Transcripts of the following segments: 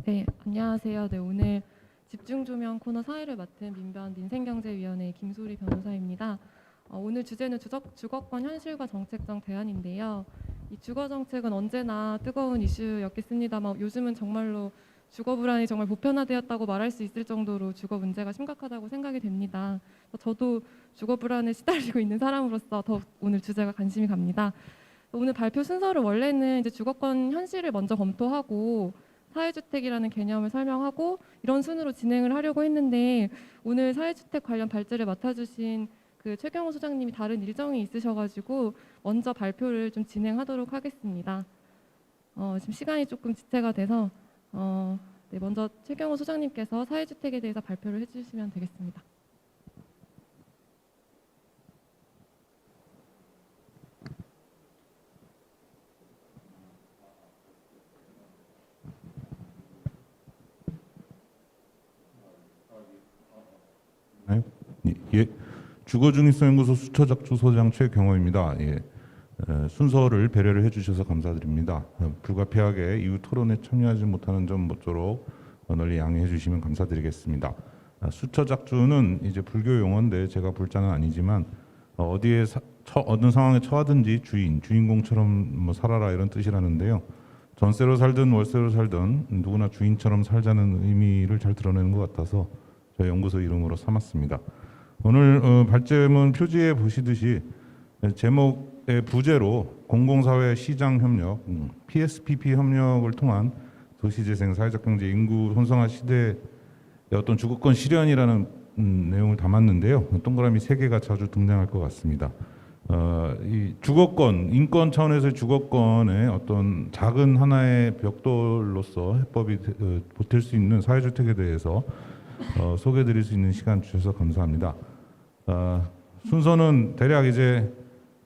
네, 안녕하세요. 네, 오늘 집중조명 코너 사회를 맡은 민변 민생경제위원회 김소리 변호사입니다. 오늘 주제는 주거권 현실과 정책적 대안인데요. 이 주거 정책은 언제나 뜨거운 이슈였겠습니다만 요즘은 정말로 주거 불안이 정말 보편화되었다고 말할 수 있을 정도로 주거 문제가 심각하다고 생각이 됩니다. 저도 주거 불안에 시달리고 있는 사람으로서 더 오늘 주제가 관심이 갑니다. 오늘 발표 순서를 원래는 이제 주거권 현실을 먼저 검토하고 사회주택이라는 개념을 설명하고 이런 순으로 진행을 하려고 했는데 오늘 사회주택 관련 발제를 맡아주신 그 최경호 소장님이 다른 일정이 있으셔가지고 먼저 발표를 좀 진행하도록 하겠습니다. 지금 시간이 조금 지체가 돼서 네, 먼저 최경호 소장님께서 사회주택에 대해서 발표를 해주시면 되겠습니다. 예, 주거중립성연구소 수처작주 소장 최경호입니다. 예, 순서를 배려를 해주셔서 감사드립니다. 불가피하게 이후 토론에 참여하지 못하는 점 모쪼록 널리 양해해 주시면 감사드리겠습니다. 수처작주는 이제 불교 용어인데 제가 불자는 아니지만 어디에 어느 상황에 처하든지 주인공처럼 뭐 살아라 이런 뜻이라는데요. 전세로 살든 월세로 살든 누구나 주인처럼 살자는 의미를 잘 드러내는 것 같아서 저희 연구소 이름으로 삼았습니다. 오늘 발제문 표지에 보시듯이 제목의 부제로 공공사회 시장 협력, PSPP 협력을 통한 도시재생, 사회적 경제, 인구 혼성화 시대의 어떤 주거권 실현이라는 내용을 담았는데요. 동그라미 3개가 자주 등장할 것 같습니다. 이 주거권, 인권 차원에서의 주거권의 어떤 작은 하나의 벽돌로서 해법이 보탤 수 있는 사회주택에 대해서 소개해드릴 수 있는 시간 주셔서 감사합니다. 순서는 대략 이제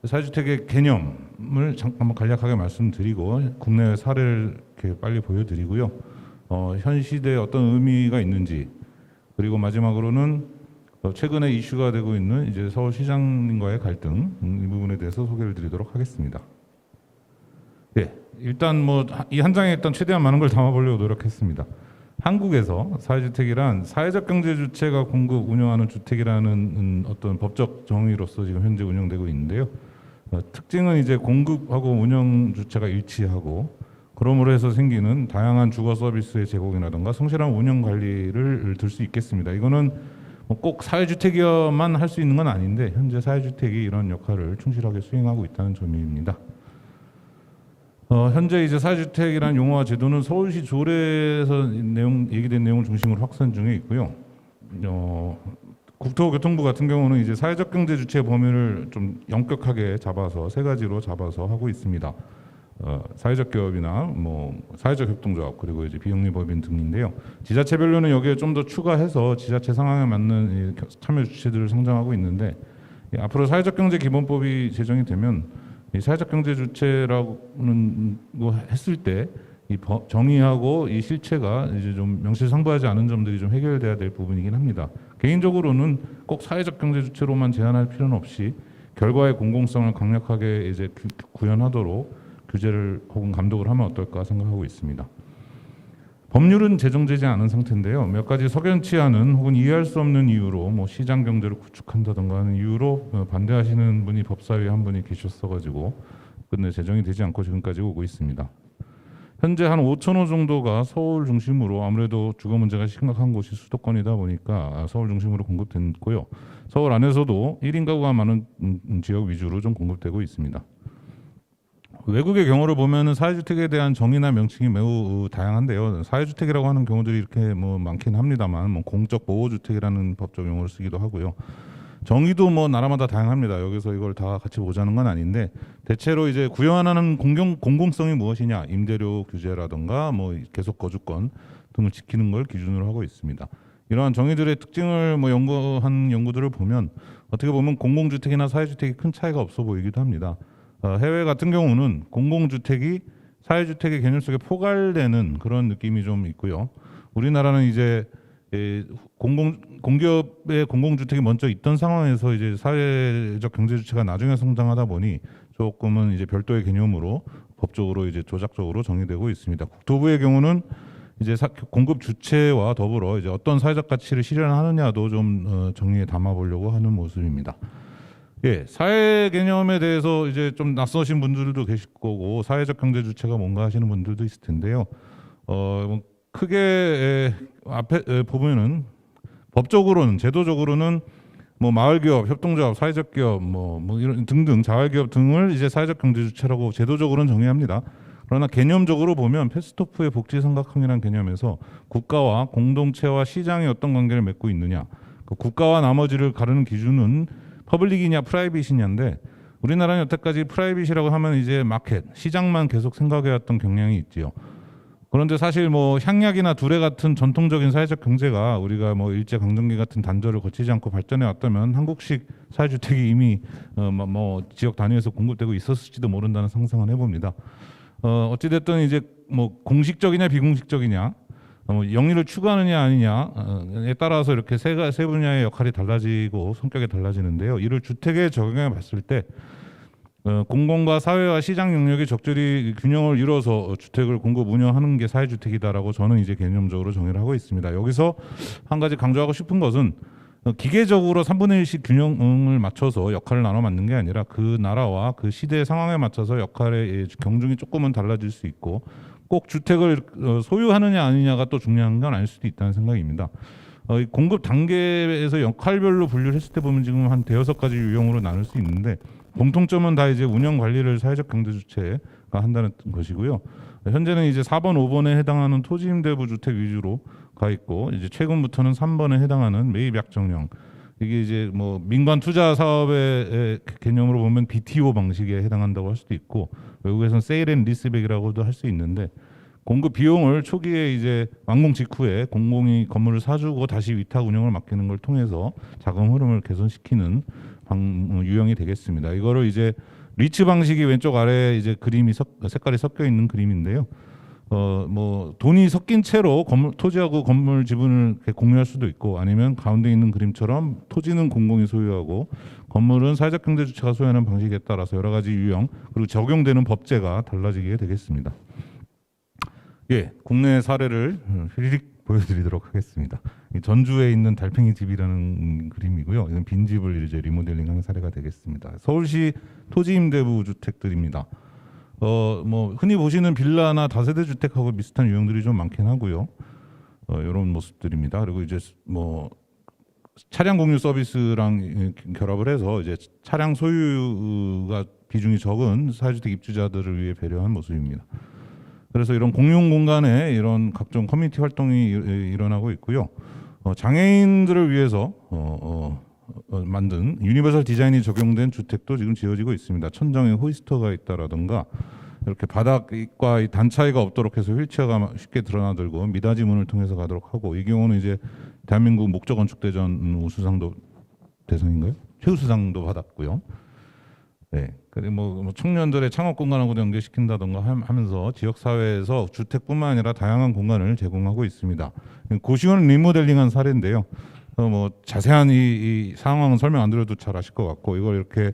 사회주택의 개념을 잠깐 간략하게 말씀드리고 국내 사례를 이렇게 빨리 보여드리고요. 현 시대에 어떤 의미가 있는지, 그리고 마지막으로는 최근에 이슈가 되고 있는 이제 서울시장님과의 갈등, 이 부분에 대해서 소개를 드리도록 하겠습니다. 예, 일단 뭐 이 한 장에 일단 최대한 많은 걸 담아보려고 노력했습니다. 한국에서 사회주택이란 사회적 경제 주체가 공급 운영하는 주택이라는 어떤 법적 정의로서 지금 현재 운영되고 있는데요. 특징은 이제 공급하고 운영 주체가 일치하고 그러므로 해서 생기는 다양한 주거 서비스의 제공이라든가 성실한 운영 관리를 들 수 있겠습니다. 이거는 꼭 사회주택이어만 할 수 있는 건 아닌데 현재 사회주택이 이런 역할을 충실하게 수행하고 있다는 점입니다. 현재 이제 사회주택이라는 용어와 제도는 서울시 조례에서 얘기된 내용을 중심으로 확산 중에 있고요. 국토교통부 같은 경우는 이제 사회적 경제 주체 범위를 좀 엄격하게 잡아서 3가지로 잡아서 하고 있습니다. 사회적 기업이나 뭐 사회적 협동조합 그리고 이제 비영리 법인 등인데요. 지자체별로는 여기에 좀 더 추가해서 지자체 상황에 맞는 참여 주체들을 상정하고 있는데 앞으로 사회적 경제 기본법이 제정이 되면 이 사회적 경제 주체라고는 뭐 했을 때 이 정의하고 이 실체가 이제 좀 명실상부하지 않은 점들이 좀 해결돼야 될 부분이긴 합니다. 개인적으로는 꼭 사회적 경제 주체로만 제한할 필요는 없이 결과의 공공성을 강력하게 이제 구현하도록 규제를 혹은 감독을 하면 어떨까 생각하고 있습니다. 법률은 제정되지 않은 상태인데요. 몇 가지 석연치 않은 혹은 이해할 수 없는 이유로 뭐 시장 경제를 구축한다든가 하는 이유로 반대하시는 분이 법사위에 한 분이 계셨어가지고 끝내 제정이 되지 않고 지금까지 오고 있습니다. 현재 한 5,000호 정도가 서울 중심으로 아무래도 주거 문제가 심각한 곳이 수도권이다 보니까 서울 중심으로 공급됐고요. 서울 안에서도 1인 가구가 많은 지역 위주로 좀 공급되고 있습니다. 외국의 경우를 보면은 사회주택에 대한 정의나 명칭이 매우 다양한데요. 사회주택이라고 하는 경우들이 이렇게 뭐 많긴 합니다만, 뭐 공적 보호주택이라는 법적 용어를 쓰기도 하고요. 정의도 뭐 나라마다 다양합니다. 여기서 이걸 다 같이 보자는 건 아닌데 대체로 이제 구현하는 공공성이 무엇이냐, 임대료 규제라든가 뭐 계속 거주권 등을 지키는 걸 기준으로 하고 있습니다. 이러한 정의들의 특징을 뭐 연구한 연구들을 보면 어떻게 보면 공공주택이나 사회주택이 큰 차이가 없어 보이기도 합니다. 해외 같은 경우는 공공주택이 사회주택의 개념 속에 포괄되는 그런 느낌이 좀 있고요. 우리나라는 이제 공기업의 공공주택이 먼저 있던 상황에서 이제 사회적 경제주체가 나중에 성장하다 보니 조금은 이제 별도의 개념으로 법적으로 이제 조작적으로 정의되고 있습니다. 국토부의 경우는 이제 공급 주체와 더불어 이제 어떤 사회적 가치를 실현하느냐도 좀 정리에 담아보려고 하는 모습입니다. 예, 사회 개념에 대해서 이제 좀 낯서신 분들도 계실 거고 사회적 경제 주체가 뭔가 하시는 분들도 있을 텐데요. 뭐 크게 앞에 보면은 법적으로는 제도적으로는 뭐 마을기업, 협동조합, 사회적 기업, 뭐 이런 등등 자활기업 등을 이제 사회적 경제 주체라고 제도적으로는 정의합니다. 그러나 개념적으로 보면 패스토프의 복지 삼각형이라는 개념에서 국가와 공동체와 시장이 어떤 관계를 맺고 있느냐, 그 국가와 나머지를 가르는 기준은 퍼블릭이냐 프라이빗이냐인데 우리나라는 여태까지 프라이빗이라고 하면 이제 마켓, 시장만 계속 생각해왔던 경향이 있지요. 그런데 사실 뭐 향약이나 두레 같은 전통적인 사회적 경제가 우리가 뭐 일제 강점기 같은 단절을 거치지 않고 발전해 왔다면 한국식 사회주택이 이미 뭐 지역 단위에서 공급되고 있었을지도 모른다는 상상을 해봅니다. 어찌됐든 이제 뭐 공식적이냐 비공식적이냐, 뭐 영리를 추구하느냐 아니냐에 따라서 이렇게 세 분야의 역할이 달라지고 성격이 달라지는데요. 이를 주택에 적용해 봤을 때 공공과 사회와 시장 영역이 적절히 균형을 이뤄서 주택을 공급 운영하는 게 사회주택이다라고 저는 이제 개념적으로 정의를 하고 있습니다. 여기서 한 가지 강조하고 싶은 것은 기계적으로 3분의 1씩 균형을 맞춰서 역할을 나눠 맞는 게 아니라 그 나라와 그 시대의 상황에 맞춰서 역할의 경중이 조금은 달라질 수 있고 꼭 주택을 소유하느냐 아니냐가 또 중요한 건 아닐 수도 있다는 생각입니다. 공급 단계에서 역할별로 분류를 했을 때 보면 지금 한 대여섯 가지 유형으로 나눌 수 있는데 공통점은 다 이제 운영 관리를 사회적 경제 주체가 한다는 것이고요. 현재는 이제 4번, 5번에 해당하는 토지 임대부 주택 위주로 가 있고 이제 최근부터는 3번에 해당하는 매입 약정형, 이게 이제 뭐 민간 투자 사업의 개념으로 보면 BTO 방식에 해당한다고 할 수도 있고 외국에서는 세일 앤 리스백이라고도 할 수 있는데 공급 비용을 초기에 이제 완공 직후에 공공이 건물을 사주고 다시 위탁 운영을 맡기는 걸 통해서 자금 흐름을 개선시키는 유형이 되겠습니다. 이거를 이제 리츠 방식이 왼쪽 아래에 이제 그림이 색깔이 섞여 있는 그림인데요. 뭐 돈이 섞인 채로 토지하고 건물 지분을 공유할 수도 있고 아니면 가운데 있는 그림처럼 토지는 공공이 소유하고 건물은 사회적 경제 주체가 소유하는 방식에 따라서 여러 가지 유형 그리고 적용되는 법제가 달라지게 되겠습니다. 예, 국내 사례를 휘리릭 보여드리도록 하겠습니다. 전주에 있는 달팽이 집이라는 그림이고요. 이건 빈집을 이제 리모델링하는 사례가 되겠습니다. 서울시 토지 임대부 주택들입니다. 뭐 흔히 보시는 빌라나 다세대 주택하고 비슷한 유형들이 좀 많긴 하고요. 이런 모습들입니다. 그리고 이제 뭐 차량 공유 서비스랑 결합을 해서 이제 차량 소유가 비중이 적은 사회주택 입주자들을 위해 배려한 모습입니다. 그래서 이런 공용 공간에 이런 각종 커뮤니티 활동이 일어나고 있고요. 장애인들을 위해서 만든 유니버설 디자인이 적용된 주택도 지금 지어지고 있습니다. 천정에 호이스터가 있다라든가 이렇게 바닥과 단 차이가 없도록 해서 휠체어가 쉽게 드러나들고 미닫이 문을 통해서 가도록 하고 이 경우는 이제 대한민국 목적건축대전 우수상도 대상인가요? 최우수상도 받았고요. 네, 그리고 뭐 청년들의 창업 공간하고도 연계시킨다던가 하면서 지역 사회에서 주택뿐만 아니라 다양한 공간을 제공하고 있습니다. 고시원 리모델링한 사례인데요. 뭐 자세한 이 상황은 설명 안 드려도 잘 아실 것 같고 이걸 이렇게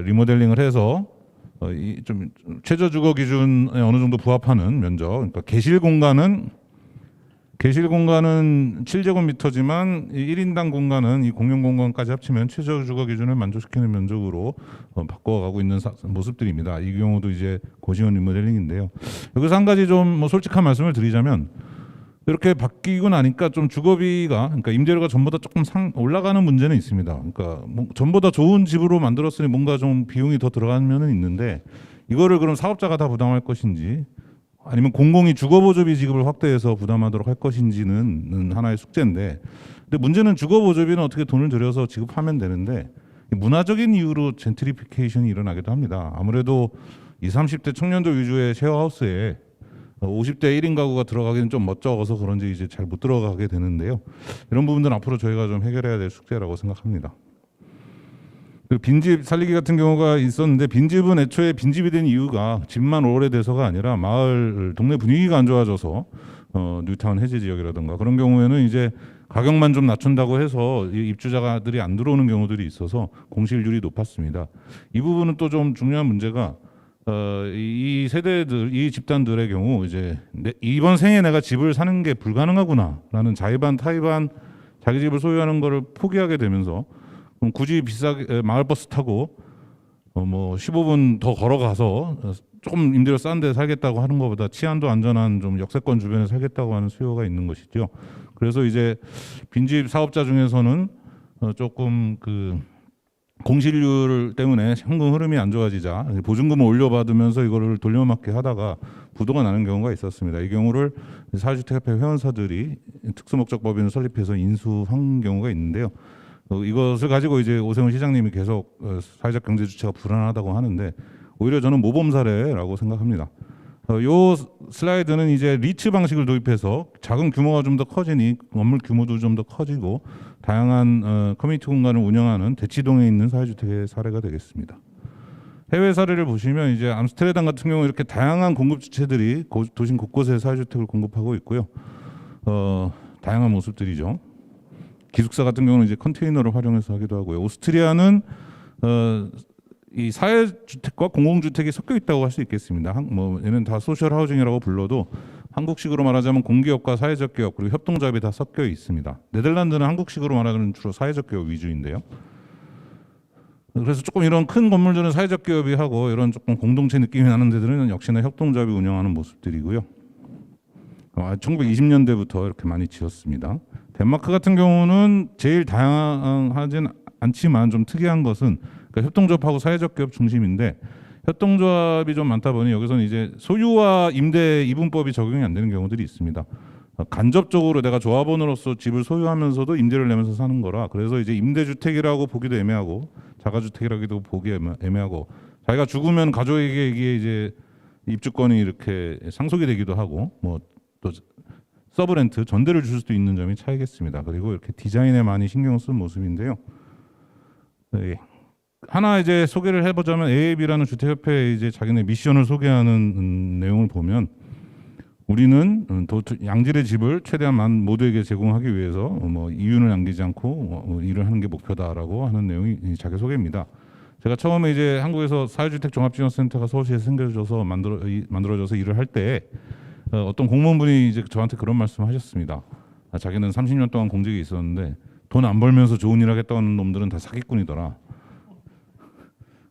리모델링을 해서 좀 최저 주거 기준에 어느 정도 부합하는 면적. 그러니까 계실 공간은 7제곱미터지만 1인당 공간은 이 공용 공간까지 합치면 최저 주거 기준을 만족시키는 면적으로 바꿔가고 있는 모습들입니다. 이 경우도 이제 고시원 리모델링인데요. 여기서 한 가지 좀 뭐 솔직한 말씀을 드리자면 이렇게 바뀌고 나니까 좀 주거비가 그러니까 임대료가 전보다 조금 올라가는 문제는 있습니다. 그러니까 뭐 전보다 좋은 집으로 만들었으니 뭔가 좀 비용이 더 들어가는 면은 있는데 이거를 그럼 사업자가 다 부담할 것인지 아니면 공공이 주거보조비 지급을 확대해서 부담하도록 할 것인지는 하나의 숙제인데 근데 문제는 주거보조비는 어떻게 돈을 들여서 지급하면 되는데 문화적인 이유로 젠트리피케이션이 일어나기도 합니다. 아무래도 20, 30대 청년들 위주의 쉐어하우스에 50대 1인 가구가 들어가기는 좀 멋쩍어서 그런지 이제 잘 못 들어가게 되는데요. 이런 부분들은 앞으로 저희가 좀 해결해야 될 숙제라고 생각합니다. 그 빈집 살리기 같은 경우가 있었는데 빈집은 애초에 빈집이 된 이유가 집만 오래돼서가 아니라 마을 동네 분위기가 안 좋아져서 뉴타운 해제 지역이라든가 그런 경우에는 이제 가격만 좀 낮춘다고 해서 입주자들이 안 들어오는 경우들이 있어서 공실률이 높았습니다. 이 부분은 또 좀 중요한 문제가 이 세대들, 이 집단들의 경우 이제 이번 생에 내가 집을 사는 게 불가능하구나라는 자의반 타의반 자기 집을 소유하는 거를 포기하게 되면서 그럼 굳이 비싸게 마을버스 타고 뭐 15분 더 걸어가서 조금 임대료 싼 데 살겠다고 하는 것보다 치안도 안전한 좀 역세권 주변에 살겠다고 하는 수요가 있는 것이죠. 그래서 이제 빈집 사업자 중에서는 조금 그 공실률 때문에 현금 흐름이 안 좋아지자 보증금을 올려받으면서 이거를 돌려막기 하다가 부도가 나는 경우가 있었습니다. 이 경우를 사회주택협회 회원사들이 특수목적법인을 설립해서 인수한 경우가 있는데요. 이것을 가지고 이제 오세훈 시장님이 계속 사회적 경제 주체가 불안하다고 하는데 오히려 저는 모범 사례라고 생각합니다. 요 슬라이드는 이제 리츠 방식을 도입해서 자금 규모가 좀 더 커지니 건물 규모도 좀 더 커지고 다양한 커뮤니티 공간을 운영하는 대치동에 있는 사회주택의 사례가 되겠습니다. 해외 사례를 보시면 이제 암스테르담 같은 경우 이렇게 다양한 공급 주체들이 도심 곳곳에 사회주택을 공급하고 있고요. 다양한 모습들이죠. 기숙사 같은 경우는 이제 컨테이너를 활용해서 하기도 하고요. 오스트리아는 이 사회주택과 공공주택이 섞여 있다고 할 수 있겠습니다. 뭐 얘는 다 소셜 하우징이라고 불러도 한국식으로 말하자면 공기업과 사회적 기업 그리고 협동조합이 다 섞여 있습니다. 네덜란드는 한국식으로 말하면 주로 사회적 기업 위주인데요. 그래서 조금 이런 큰 건물들은 사회적 기업이 하고 이런 조금 공동체 느낌이 나는 데들은 역시나 협동조합이 운영하는 모습들이고요. 1920년대부터 이렇게 많이 지었습니다. 덴마크 같은 경우는 제일 다양하진 않지만 좀 특이한 것은 그러니까 협동조합하고 사회적 기업 중심인데 협동조합이 좀 많다 보니 여기서는 이제 소유와 임대 이분법이 적용이 안 되는 경우들이 있습니다. 간접적으로 내가 조합원으로서 집을 소유하면서도 임대를 내면서 사는 거라 그래서 이제 임대주택이라고 보기도 애매하고 자가주택이라고도 보기 애매하고 자기가 죽으면 가족에게 이게 이제 입주권이 이렇게 상속이 되기도 하고 뭐 또 서브렌트 전대를 줄 수도 있는 점이 차이겠습니다. 그리고 이렇게 디자인에 많이 신경 쓴 모습인데요. 네. 하나 이제 소개를 해보자면 AAB라는 주택협회 이제 자기네 미션을 소개하는 내용을 보면 우리는 양질의 집을 최대한 모두에게 제공하기 위해서 뭐 이윤을 남기지 않고 일을 하는 게 목표다라고 하는 내용이 자기 소개입니다. 제가 처음에 이제 한국에서 사회주택 종합지원센터가 서울시에 생겨져서 만들어져서 일을 할 때 어떤 공무원분이 이제 저한테 그런 말씀하셨습니다. 자기는 30년 동안 공직에 있었는데 돈 안 벌면서 좋은 일 하겠다는 놈들은 다 사기꾼이더라.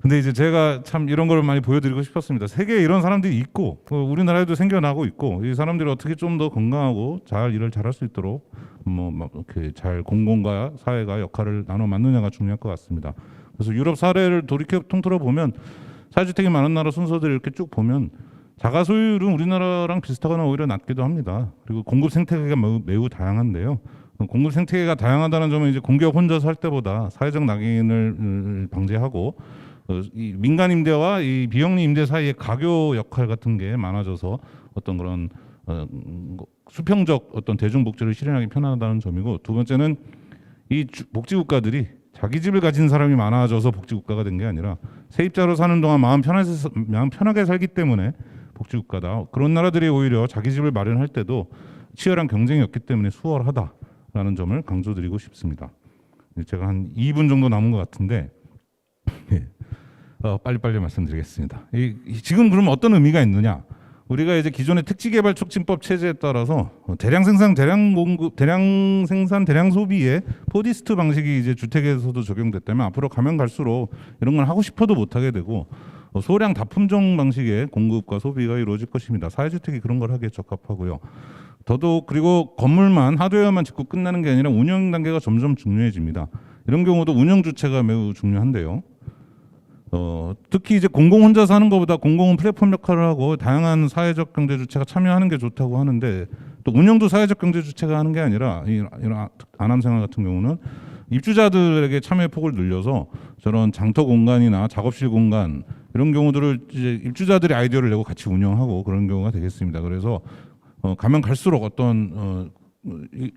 근데 이제 제가 참 이런 걸 많이 보여드리고 싶었습니다. 세계에 이런 사람들이 있고 우리나라에도 생겨나고 있고 이 사람들이 어떻게 좀 더 건강하고 잘 일을 잘할 수 있도록 뭐 이렇게 잘 공공과 사회가 역할을 나눠 맞느냐가 중요할 것 같습니다. 그래서 유럽 사례를 돌이켜 통틀어 보면 사회주택이 많은 나라 순서들을 이렇게 쭉 보면 자가 소유율은 우리나라랑 비슷하거나 오히려 낮기도 합니다. 그리고 공급 생태계가 매우 다양한데요. 공급 생태계가 다양하다는 점은 이제 공기업 혼자서 할 때보다 사회적 낙인을 방지하고 이 민간 임대와 이 비영리 임대 사이의 가교 역할 같은 게 많아져서 어떤 그런 수평적 어떤 대중복지를 실현하기 편하다는 점이고 두 번째는 이 복지국가들이 자기 집을 가진 사람이 많아져서 복지국가가 된 게 아니라 세입자로 사는 동안 마음 편하게 살기 때문에 복지국가다. 그런 나라들이 오히려 자기 집을 마련할 때도 치열한 경쟁이 없기 때문에 수월하다라는 점을 강조드리고 싶습니다. 제가 한 2분 정도 남은 것 같은데 빨리빨리 말씀드리겠습니다. 지금 그러면 어떤 의미가 있느냐? 우리가 이제 기존의 택지개발 촉진법 체제에 따라서 대량 생산, 대량 공급, 대량 생산, 대량 소비의 포디스트 방식이 이제 주택에서도 적용됐다면 앞으로 가면 갈수록 이런 걸 하고 싶어도 못 하게 되고 소량 다품종 방식의 공급과 소비가 이루어질 것입니다. 사회주택이 그런 걸 하기에 적합하고요. 더더욱 그리고 건물만 하드웨어만 짓고 끝나는 게 아니라 운영 단계가 점점 중요해집니다. 이런 경우도 운영 주체가 매우 중요한데요. 특히 이제 공공 혼자 사는 것보다 공공은 플랫폼 역할을 하고 다양한 사회적 경제 주체가 참여하는 게 좋다고 하는데 또 운영도 사회적 경제 주체가 하는 게 아니라 이런 안암생활 같은 경우는 입주자들에게 참여의 폭을 늘려서 저런 장터 공간이나 작업실 공간 이런 경우들을 이제 입주자들이 아이디어를 내고 같이 운영하고 그런 경우가 되겠습니다. 그래서 가면 갈수록 어떤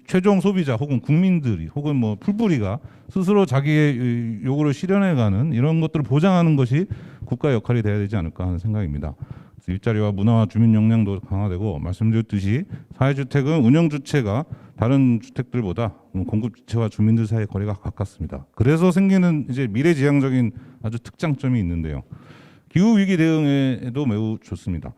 최종 소비자 혹은 국민들이 혹은 뭐 풀뿌리가 스스로 자기의 요구를 실현해가는 이런 것들을 보장하는 것이 국가의 역할이 돼야 되지 않을까 하는 생각입니다. 일자리와 문화와 주민 역량도 강화되고 말씀드렸듯이 사회주택은 운영 주체가 다른 주택들보다 공급 주체와 주민들 사이의 거리가 가깝습니다. 그래서 생기는 이제 미래지향적인 아주 특장점이 있는데요. 기후 위기 대응에도 매우 좋습니다.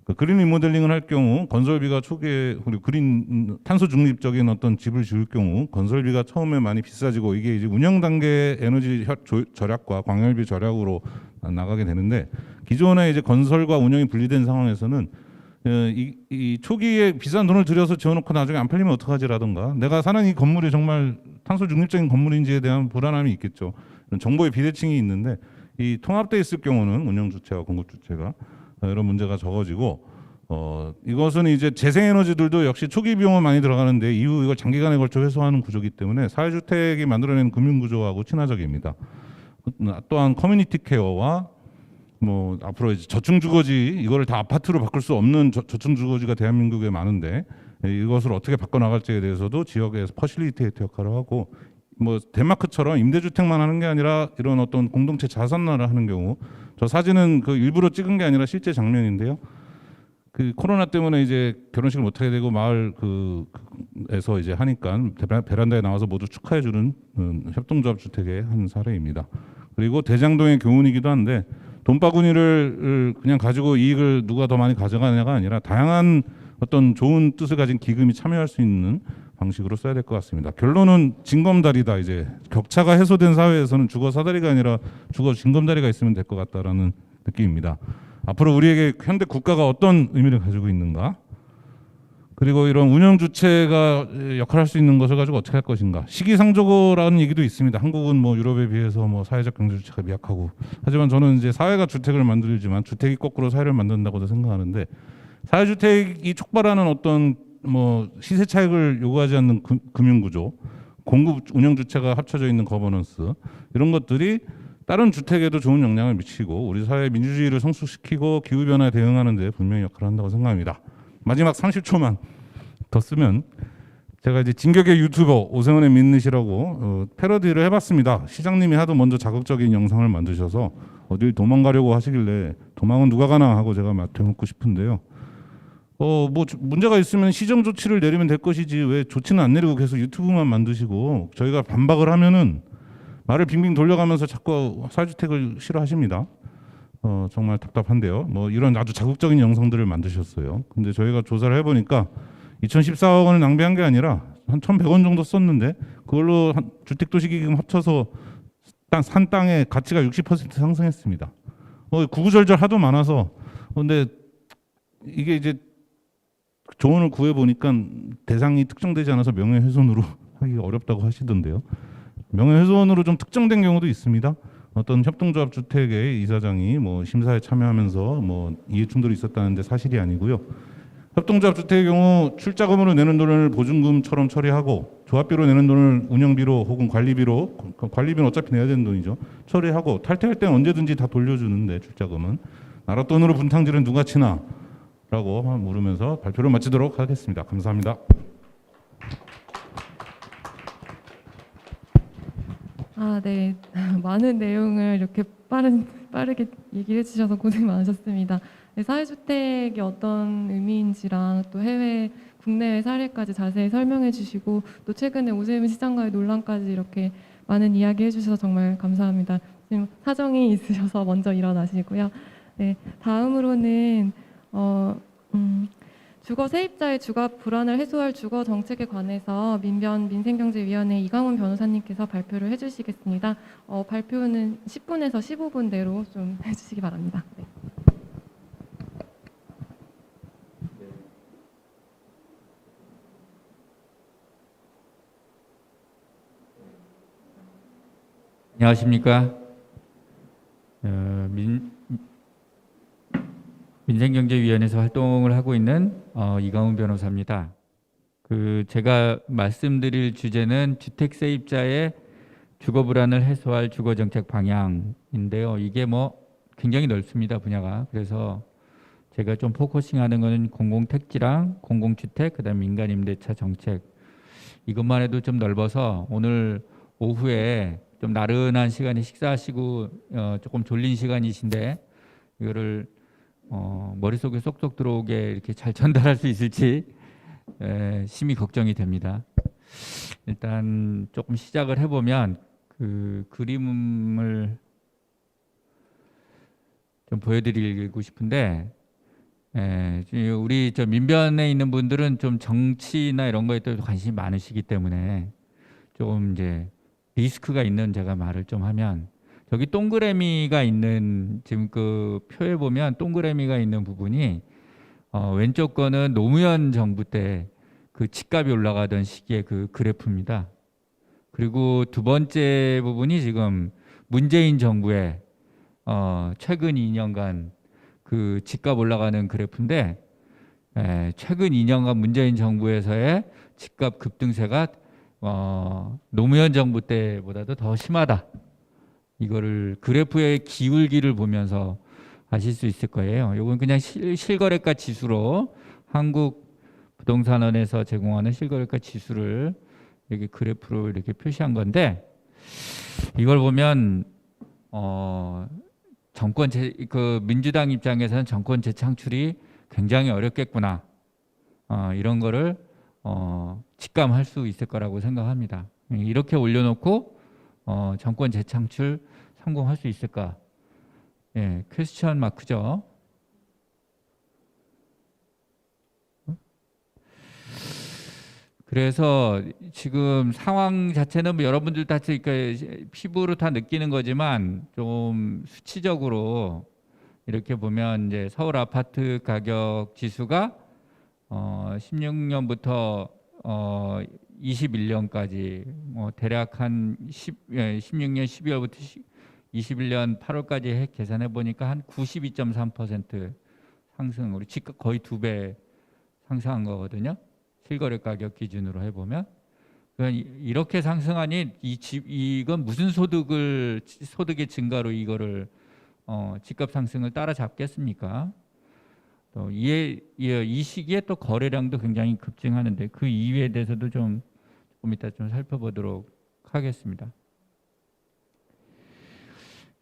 그 그린 리모델링을 할 경우 건설비가 초기에 그리고 그린 탄소 중립적인 어떤 집을 지을 경우 건설비가 처음에 많이 비싸지고 이게 이제 운영 단계 에너지 절약과 광열비 절약으로 나가게 되는데 기존에 이제 건설과 운영이 분리된 상황에서는 이 초기에 비싼 돈을 들여서 지어놓고 나중에 안 팔리면 어떡하지라든가 내가 사는 이 건물이 정말 탄소 중립적인 건물인지에 대한 불안함이 있겠죠. 이런 정보의 비대칭이 있는데 이 통합돼 있을 경우는 운영 주체와 공급 주체가 이런 문제가 적어지고 이것은 이제 재생에너지들도 역시 초기 비용은 많이 들어가는데 이후 이걸 장기간에 걸쳐 회수하는 구조이기 때문에 사회주택이 만들어내는 금융구조하고 친화적입니다. 또한 커뮤니티 케어와 뭐 앞으로 이제 저층주거지 이거를 다 아파트로 바꿀 수 없는 저층주거지가 대한민국에 많은데 이것을 어떻게 바꿔나갈지에 대해서도 지역에서 퍼실리테이터 역할을 하고 뭐 덴마크처럼 임대주택만 하는 게 아니라 이런 어떤 공동체 자산화를 하는 경우 저 사진은 그 일부러 찍은 게 아니라 실제 장면인데요. 그 코로나 때문에 이제 결혼식을 못 하게 되고 마을 그에서 이제 하니까 베란다에 나와서 모두 축하해 주는 협동조합 주택의 한 사례입니다. 그리고 대장동의 교훈이기도 한데 돈바구니를 그냥 가지고 이익을 누가 더 많이 가져가냐가 아니라 다양한 어떤 좋은 뜻을 가진 기금이 참여할 수 있는 방식으로 써야 될 것 같습니다. 결론은 징검다리다. 이제 격차가 해소된 사회에서는 주거 사다리가 아니라 주거 징검다리가 있으면 될 것 같다라는 느낌입니다. 앞으로 우리에게 현대 국가가 어떤 의미를 가지고 있는가? 그리고 이런 운영 주체가 역할할 수 있는 것을 가지고 어떻게 할 것인가? 시기상조라는 얘기도 있습니다. 한국은 뭐 유럽에 비해서 뭐 사회적 경제 주체가 미약하고 하지만 저는 이제 사회가 주택을 만들지만 주택이 거꾸로 사회를 만든다고도 생각하는데 사회주택이 촉발하는 어떤 뭐 시세 차익을 요구하지 않는 금융구조, 공급 운영 주체가 합쳐져 있는 거버넌스 이런 것들이 다른 주택에도 좋은 영향을 미치고 우리 사회 민주주의를 성숙시키고 기후 변화에 대응하는 데 분명히 역할을 한다고 생각합니다. 마지막 30초만 더 쓰면 제가 이제 진격의 유튜버 오세훈의 민닛이라고 패러디를 해봤습니다. 시장님이 하도 먼저 자극적인 영상을 만드셔서 어딜 도망가려고 하시길래 도망은 누가 가나 하고 제가 맡아놓고 싶은데요. 뭐 문제가 있으면 시정 조치를 내리면 될 것이지 왜 조치는 안 내리고 계속 유튜브만 만드시고 저희가 반박을 하면은 말을 빙빙 돌려가면서 자꾸 사주택을 싫어하십니다. 정말 답답한데요. 뭐 이런 아주 자극적인 영상들을 만드셨어요. 근데 저희가 조사를 해보니까 2014억 원을 낭비한 게 아니라 한 1,100원 정도 썼는데 그걸로 주택도시기금 합쳐서 산 땅의 가치가 60% 상승했습니다. 구구절절 하도 많아서 근데 이게 이제 조언을 구해 보니까 대상이 특정되지 않아서 명예훼손으로 하기 어렵다고 하시던데요. 명예훼손으로 좀 특정된 경우도 있습니다. 어떤 협동조합 주택의 이사장이 뭐 심사에 참여하면서 뭐 이해충돌이 있었다는데 사실이 아니고요. 협동조합 주택의 경우 출자금으로 내는 돈을 보증금처럼 처리하고 조합비로 내는 돈을 운영비로 혹은 관리비로 관리비는 어차피 내야 되는 돈이죠. 처리하고 탈퇴할 때는 언제든지 다 돌려주는데 출자금은 나라 돈으로 분탕질은 누가 치나? 라고 물으면서 발표를 마치도록 하겠습니다. 감사합니다. 네. 많은 내용을 이렇게 빠르게 얘기를 해주셔서 고생 많으셨습니다. 네, 사회주택이 어떤 의미인지랑 또 국내외 사례까지 자세히 설명해 주시고 또 최근에 오세훈 시장과의 논란까지 이렇게 많은 이야기 해주셔서 정말 감사합니다. 지금 사정이 있으셔서 먼저 일어나시고요. 네, 다음으로는 주거 세입자의 주거 불안을 해소할 주거 정책에 관해서 민생경제위원회 이강훈 변호사님께서 발표를 해주시겠습니다. 발표는 10분에서 15분 내로 좀 해주시기 바랍니다. 네. 안녕하십니까? 민생경제위원회에서 활동을 하고 있는 이강훈 변호사입니다. 제가 말씀드릴 주제는 주택 세입자의 주거 불안을 해소할 주거 정책 방향인데요. 이게 뭐 굉장히 넓습니다, 분야가. 그래서 제가 좀 포커싱하는 것은 공공택지랑 공공주택, 그다음 민간임대차 정책 이것만 해도 좀 넓어서 오늘 오후에 좀 나른한 시간에 식사하시고 조금 졸린 시간이신데 이거를 머릿속에 쏙쏙 들어오게 이렇게 잘 전달할 수 있을지 심히 걱정이 됩니다. 일단 조금 시작을 해보면 그 그림을 좀 보여드리고 싶은데, 우리 저 민변에 있는 분들은 좀 정치나 이런 거에 또 관심이 많으시기 때문에 좀 이제 리스크가 있는 제가 말을 좀 하면, 저기 동그라미가 있는 지금 그 표에 보면 동그라미가 있는 부분이 왼쪽 거는 노무현 정부 때 그 집값이 올라가던 시기의 그 그래프입니다. 그리고 두 번째 부분이 지금 문재인 정부의 최근 2년간 그 집값 올라가는 그래프인데, 최근 2년간 문재인 정부에서의 집값 급등세가 노무현 정부 때보다도 더 심하다. 이거를 그래프의 기울기를 보면서 아실 수 있을 거예요. 이건 그냥 실거래가 지수로, 한국 부동산원에서 제공하는 실거래가 지수를 이렇게 그래프로 이렇게 표시한 건데, 이걸 보면 그 민주당 입장에서는 정권 재창출이 굉장히 어렵겠구나, 이런 거를 직감할 수 있을 거라고 생각합니다. 이렇게 올려놓고 정권 재창출 성공할 수 있을까? 예, 퀘스천 마크죠. 그래서 지금 상황 자체는 뭐 여러분들 다 피부로 다 느끼는 거지만, 좀 수치적으로 이렇게 보면 이제 서울 아파트 가격 지수가 16년부터 21년까지 뭐 대략 한 16년 12월부터 21년 8월까지 계산해 보니까 한 92.3% 상승, 우리 집값 거의 2배 상승한 거거든요. 실거래 가격 기준으로 해보면. 이렇게 상승하니 이건 무슨 소득의 증가로 이거를 집값 상승을 따라잡겠습니까? 또 이 시기에 또 거래량도 굉장히 급증하는데, 그 이유에 대해서도 조금 이따 좀 살펴보도록 하겠습니다.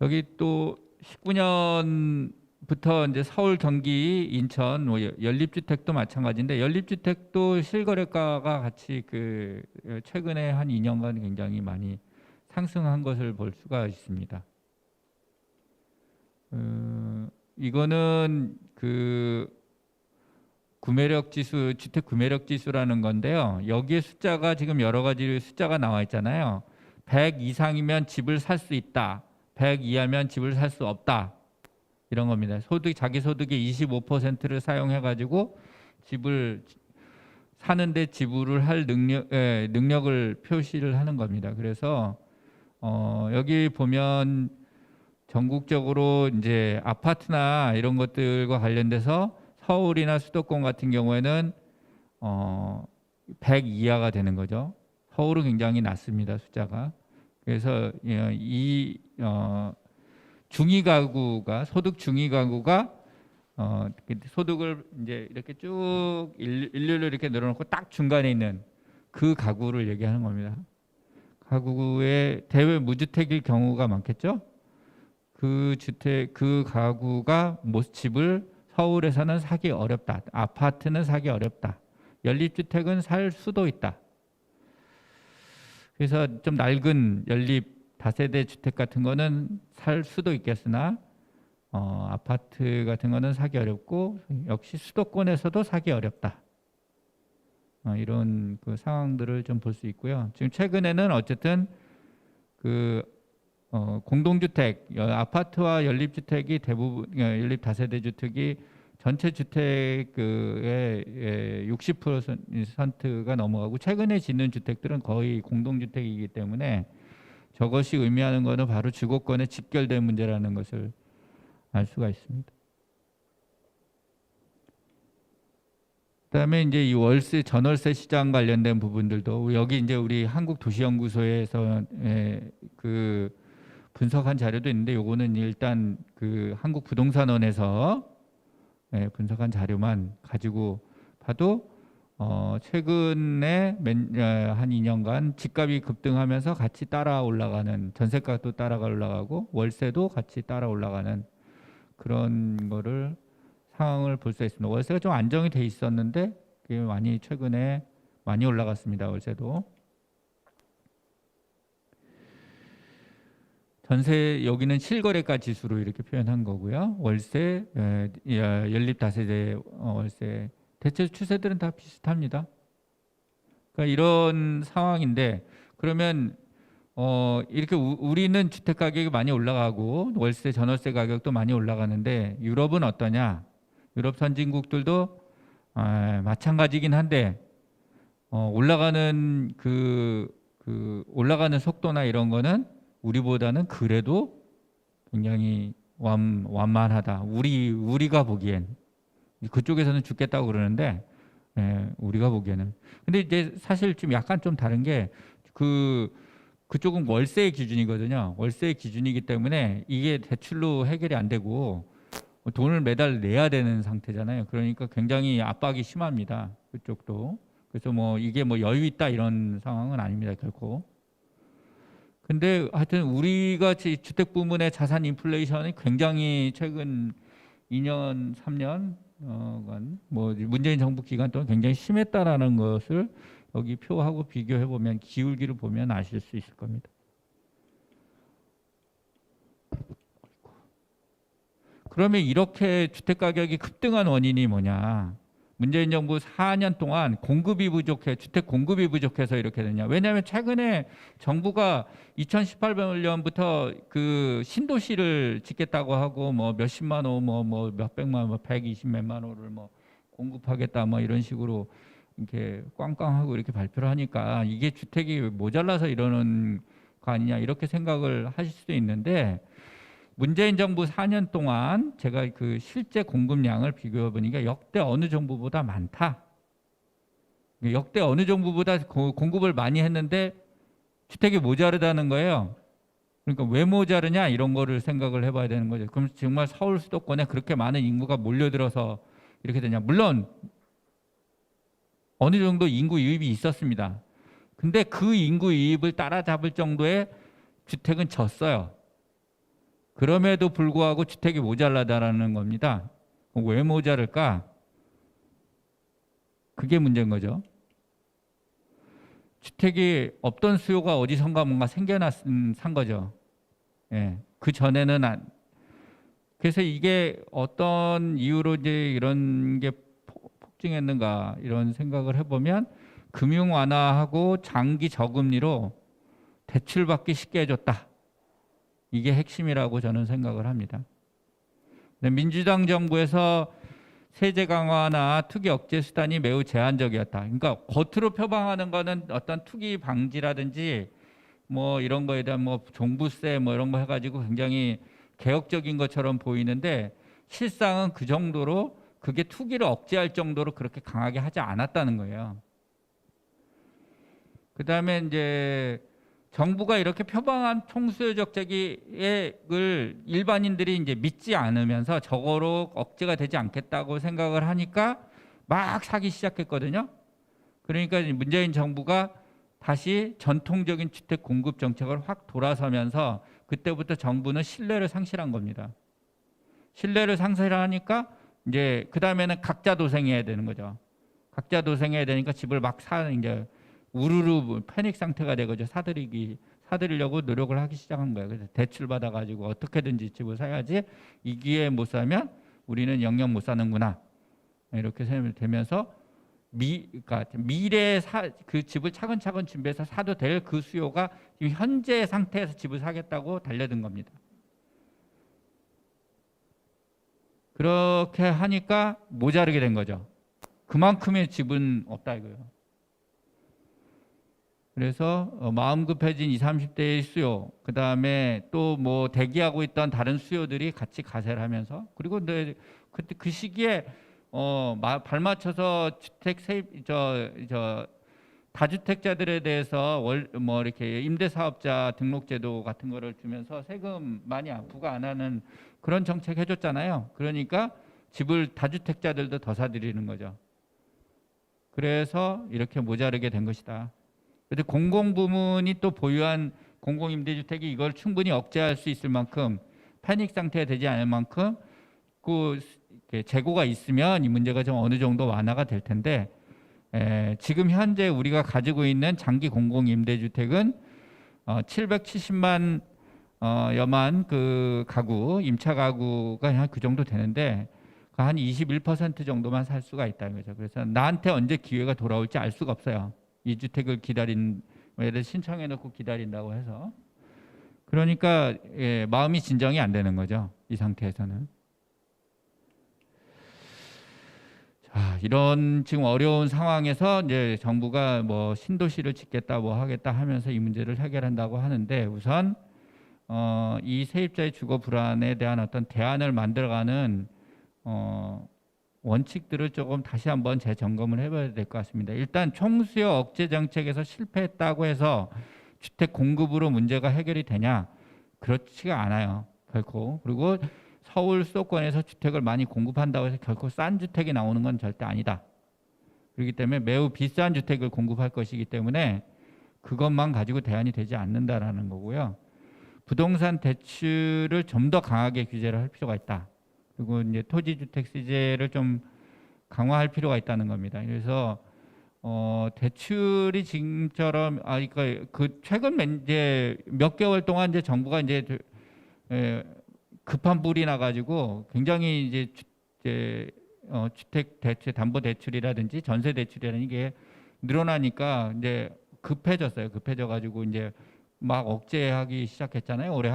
여기 또 19년부터 이제 서울, 경기, 인천, 뭐 연립주택도 마찬가지인데, 연립주택도 실거래가가 같이 그 최근에 한 2년간 굉장히 많이 상승한 것을 볼 수가 있습니다. 이거는 그 구매력 지수, 주택 구매력 지수라는 건데요. 여기에 숫자가 지금 여러 가지 숫자가 나와 있잖아요. 100 이상이면 집을 살 수 있다. 100 이하면 집을 살 수 없다. 이런 겁니다. 자기 소득의 25%를 사용해 가지고 집을 사는데 지불을 할 능력을 표시를 하는 겁니다. 그래서 여기 보면 전국적으로 이제 아파트나 이런 것들과 관련돼서 서울이나 수도권 같은 경우에는 100 이하가 되는 거죠. 서울은 굉장히 낮습니다, 숫자가. 그래서 이 중위 가구가, 소득 중위 가구가 소득을 이제 이렇게 쭉 일렬로 이렇게 늘어놓고 딱 중간에 있는 그 가구를 얘기하는 겁니다. 가구의 대외 무주택일 경우가 많겠죠. 그 가구가 집을 서울에서는 사기 어렵다. 아파트는 사기 어렵다. 연립주택은 살 수도 있다. 그래서 좀 낡은 연립 다세대 주택 같은 거는 살 수도 있겠으나 아파트 같은 거는 사기 어렵고, 역시 수도권에서도 사기 어렵다. 이런 그 상황들을 좀 볼 수 있고요. 지금 최근에는 어쨌든 그 공동주택, 아파트와 연립주택이 대부분, 연립 다세대 주택이 전체 주택의 60%가 넘어가고, 최근에 짓는 주택들은 거의 공동주택이기 때문에 저것이 의미하는 것은 바로 주거권에 직결된 문제라는 것을 알 수가 있습니다. 그다음에 이제 이 월세, 전월세 시장 관련된 부분들도 여기 이제 우리 한국도시연구소에서 그 분석한 자료도 있는데, 요거는 일단 그 한국부동산원에서 분석한 자료만 가지고 봐도 최근에 한 2년간 집값이 급등하면서 같이 따라 올라가는, 전세가도 따라 올라가고 월세도 같이 따라 올라가는 그런 거를 상황을 볼 수 있습니다. 월세가 좀 안정이 돼 있었는데 그게 최근에 많이 올라갔습니다. 월세도. 전세 여기는 실거래가 지수로 이렇게 표현한 거고요. 월세, 연립 다세대 월세 대체 추세들은 다 비슷합니다. 그러니까 이런 상황인데 그러면 이렇게 우리는 주택 가격이 많이 올라가고 월세 전월세 가격도 많이 올라가는데 유럽은 어떠냐? 유럽 선진국들도 마찬가지긴 한데 올라가는 그 올라가는 속도나 이런 거는 우리보다는 그래도 굉장히 완만하다. 우리가 보기엔 그쪽에서는 죽겠다고 그러는데 우리가 보기에는. 근데 이제 사실 좀 약간 좀 다른 게 그쪽은 월세의 기준이거든요. 월세의 기준이기 때문에 이게 대출로 해결이 안 되고 돈을 매달 내야 되는 상태잖아요. 그러니까 굉장히 압박이 심합니다. 그쪽도. 그래서 뭐 이게 뭐 여유 있다 이런 상황은 아닙니다. 결코. 근데 하여튼 우리가 주택 부문의 자산 인플레이션이 굉장히 최근 2년, 3년 뭐 문재인 정부 기간 동안 굉장히 심했다라는 것을 여기 표하고 비교해 보면 기울기를 보면 아실 수 있을 겁니다. 그러면 이렇게 주택 가격이 급등한 원인이 뭐냐? 문재인 정부 4년 동안 공급이 부족해 주택 공급이 부족해서 이렇게 되냐? 왜냐하면 최근에 정부가 2018년부터 그 신도시를 짓겠다고 하고 뭐 몇십만 호, 뭐 몇백만, 뭐 120몇만 호를 뭐 공급하겠다, 뭐 이런 식으로 이렇게 꽝꽝하고 이렇게 발표를 하니까 이게 주택이 모자라서 이러는 거 아니냐 이렇게 생각을 하실 수도 있는데. 문재인 정부 4년 동안 제가 그 실제 공급량을 비교해 보니까 역대 어느 정부보다 많다. 역대 어느 정부보다 공급을 많이 했는데 주택이 모자르다는 거예요. 그러니까 왜 모자르냐 이런 거를 생각을 해봐야 되는 거죠. 그럼 정말 서울 수도권에 그렇게 많은 인구가 몰려들어서 이렇게 되냐? 물론 어느 정도 인구 유입이 있었습니다. 근데 그 인구 유입을 따라잡을 정도의 주택은 졌어요. 그럼에도 불구하고 주택이 모자라다라는 겁니다. 왜 모자랄까? 그게 문제인 거죠. 주택이 없던 수요가 어디선가 뭔가 산 거죠. 예, 그 전에는 그래서 이게 어떤 이유로 이제 이런 게 폭증했는가 이런 생각을 해보면 금융 완화하고 장기 저금리로 대출받기 쉽게 해줬다. 이게 핵심이라고 저는 생각을 합니다. 민주당 정부에서 세제 강화나 투기 억제 수단이 매우 제한적이었다. 그러니까 겉으로 표방하는 거는 어떤 투기 방지라든지 뭐 이런 거에 대한 뭐 종부세 뭐 이런 거 해가지고 굉장히 개혁적인 것처럼 보이는데 실상은 그 정도로 그게 투기를 억제할 정도로 그렇게 강하게 하지 않았다는 거예요. 그다음에 이제 정부가 이렇게 표방한 총수요적 재계획을 일반인들이 이제 믿지 않으면서 저거로 억제가 되지 않겠다고 생각을 하니까 막 사기 시작했거든요. 그러니까 문재인 정부가 다시 전통적인 주택 공급 정책을 확 돌아서면서 그때부터 정부는 신뢰를 상실한 겁니다. 신뢰를 상실하니까 이제 그 다음에는 각자 도생해야 되는 거죠. 각자 도생해야 되니까 집을 막 이제 우르르 패닉 상태가 되거든요. 사들이려고 노력을 하기 시작한 거예요. 그래서 대출 받아가지고 어떻게든지 집을 사야지 이 기회에 못 사면 우리는 영영 못 사는구나. 이렇게 되면서 그러니까 미래에 그 집을 차근차근 준비해서 사도 될 그 수요가 지금 현재 상태에서 집을 사겠다고 달려든 겁니다. 그렇게 하니까 모자르게 된 거죠. 그만큼의 집은 없다 이거예요. 그래서 마음 급해진 20, 30대의 수요, 그 다음에 또 뭐 대기하고 있던 다른 수요들이 같이 가세를 하면서 그리고 그때 그 시기에 발맞춰서 주택 세입 다주택자들에 대해서 뭐 이렇게 임대사업자 등록제도 같은 거를 주면서 세금 많이 부과 안 하는 그런 정책 해줬잖아요. 그러니까 집을 다주택자들도 더 사들이는 거죠. 그래서 이렇게 모자르게 된 것이다. 그런데 공공부문이 또 보유한 공공임대주택이 이걸 충분히 억제할 수 있을 만큼 패닉 상태가 되지 않을 만큼 그 재고가 있으면 이 문제가 좀 어느 정도 완화가 될 텐데 지금 현재 우리가 가지고 있는 장기 공공임대주택은 770만 여만 그 가구, 임차 가구가 한 그 정도 되는데 한 21% 정도만 살 수가 있다는 거죠. 그래서 나한테 언제 기회가 돌아올지 알 수가 없어요. 이 주택을 예를 들어 신청해놓고 기다린다고 해서 그러니까 마음이 진정이 안 되는 거죠. 이 상태에서는. 자, 이런 지금 어려운 상황에서 이제 정부가 뭐 신도시를 짓겠다 뭐 하겠다 하면서 이 문제를 해결한다고 하는데 우선 이 세입자의 주거 불안에 대한 어떤 대안을 만들어가는 원칙들을 조금 다시 한번 재점검을 해봐야 될 것 같습니다. 일단 총수요 억제 정책에서 실패했다고 해서 주택 공급으로 문제가 해결이 되냐? 그렇지가 않아요. 결코. 그리고 서울 수도권에서 주택을 많이 공급한다고 해서 결코 싼 주택이 나오는 건 절대 아니다. 그렇기 때문에 매우 비싼 주택을 공급할 것이기 때문에 그것만 가지고 대안이 되지 않는다라는 거고요. 부동산 대출을 좀 더 강하게 규제를 할 필요가 있다. 그리고 이제 토지주택세제를 좀 강화할 필요가 있다는 겁니다. 그래서 대출이 지금처럼 그러니까 그 최근 이제 몇 개월 동안 이제 정부가 이제 급한 불이 나가지고 굉장히 이제 주택 대출, 담보 대출이라든지 전세 대출이라는 게 늘어나니까 이제 급해졌어요. 급해져가지고 이제 막 억제하기 시작했잖아요. 올해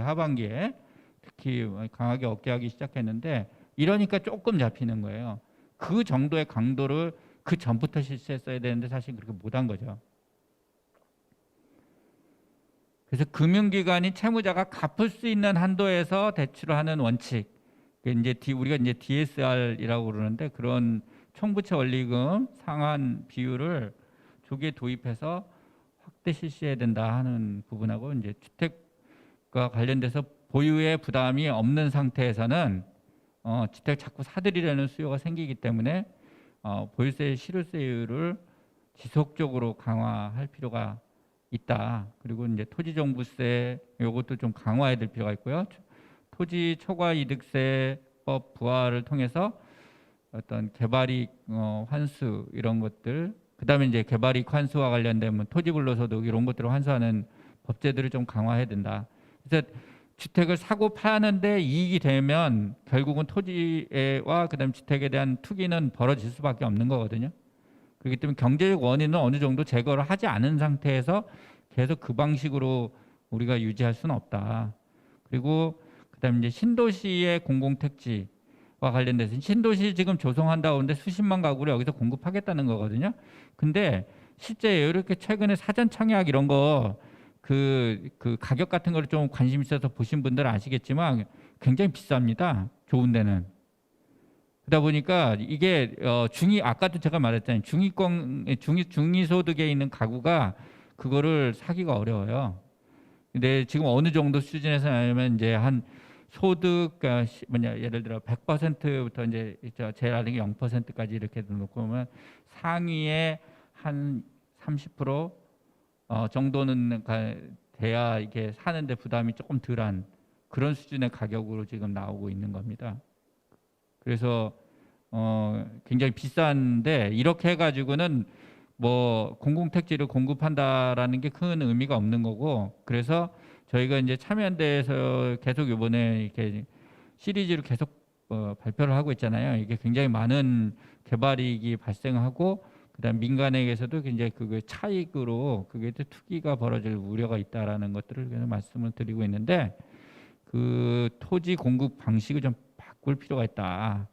하반기에 특히 강하게 억제하기 시작했는데 이러니까 조금 잡히는 거예요. 그 정도의 강도를 그 전부터 실시했어야 되는데 사실 그렇게 못한 거죠. 그래서 금융기관이 채무자가 갚을 수 있는 한도에서 대출을 하는 원칙, 우리가 이제 DSR이라고 그러는데 그런 총부채 원리금 상환 비율을 조기에 도입해서 확대 실시해야 된다 하는 부분하고 이제 주택과 관련돼서 보유의 부담이 없는 상태에서는 주택 자꾸 사들이려는 수요가 생기기 때문에 보유세 실효세율을 지속적으로 강화할 필요가 있다. 그리고 이제 토지종부세 이것도 좀 강화해야 될 필요가 있고요. 토지 초과이득세법 부활을 통해서 어떤 개발이익 환수 이런 것들, 그다음에 이제 개발이익 환수와 관련된 토지불로소득 이런 것들을 환수하는 법제들을 좀 강화해야 된다. 그래서 주택을 사고 파는데 이익이 되면 결국은 토지와 그다음 주택에 대한 투기는 벌어질 수밖에 없는 거거든요. 그렇기 때문에 경제적 원인은 어느 정도 제거를 하지 않은 상태에서 계속 그 방식으로 우리가 유지할 수는 없다. 그리고 그다음에 이제 신도시의 공공택지와 관련돼서 신도시 지금 조성한다고 하는데 수십만 가구를 여기서 공급하겠다는 거거든요. 근데 실제 이렇게 최근에 사전 청약 이런 거 그 가격 같은 거를 좀 관심 있어서 보신 분들은 아시겠지만 굉장히 비쌉니다. 좋은 데는. 그러다 보니까 이게 아까도 제가 말했잖아요. 중위소득에 있는 가구가 그거를 사기가 어려워요. 근데 지금 어느 정도 수준에서 하냐면 이제 한 소득 예를 들어 100%부터 이제 제일 아래게 0%까지 이렇게 놓고 보면 상위에 한 30% 정도는 돼야 이게 사는데 부담이 조금 덜한 그런 수준의 가격으로 지금 나오고 있는 겁니다. 그래서 굉장히 비싼데 이렇게 해가지고는 뭐 공공택지를 공급한다라는 게 큰 의미가 없는 거고, 그래서 저희가 이제 참여연대에서 계속 이번에 이렇게 시리즈로 계속 발표를 하고 있잖아요. 이게 굉장히 많은 개발이익이 발생하고 그다음 민간에게서도 굉장히 그 차익으로 그게 또 투기가 벌어질 우려가 있다라는 것들을 계속 말씀을 드리고 있는데 그 토지 공급 방식을 좀 바꿀 필요가 있다.